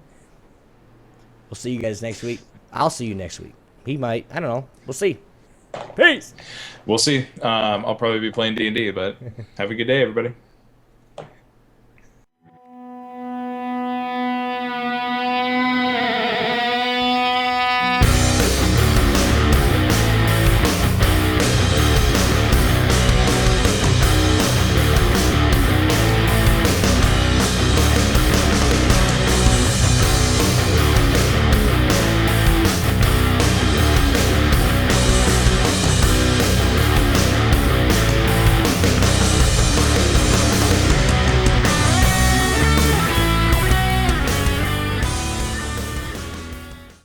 We'll see you guys next week. I'll see you next week. He might. I don't know. We'll see. Peace. We'll see. I'll probably be playing D&D, but have a good day, everybody.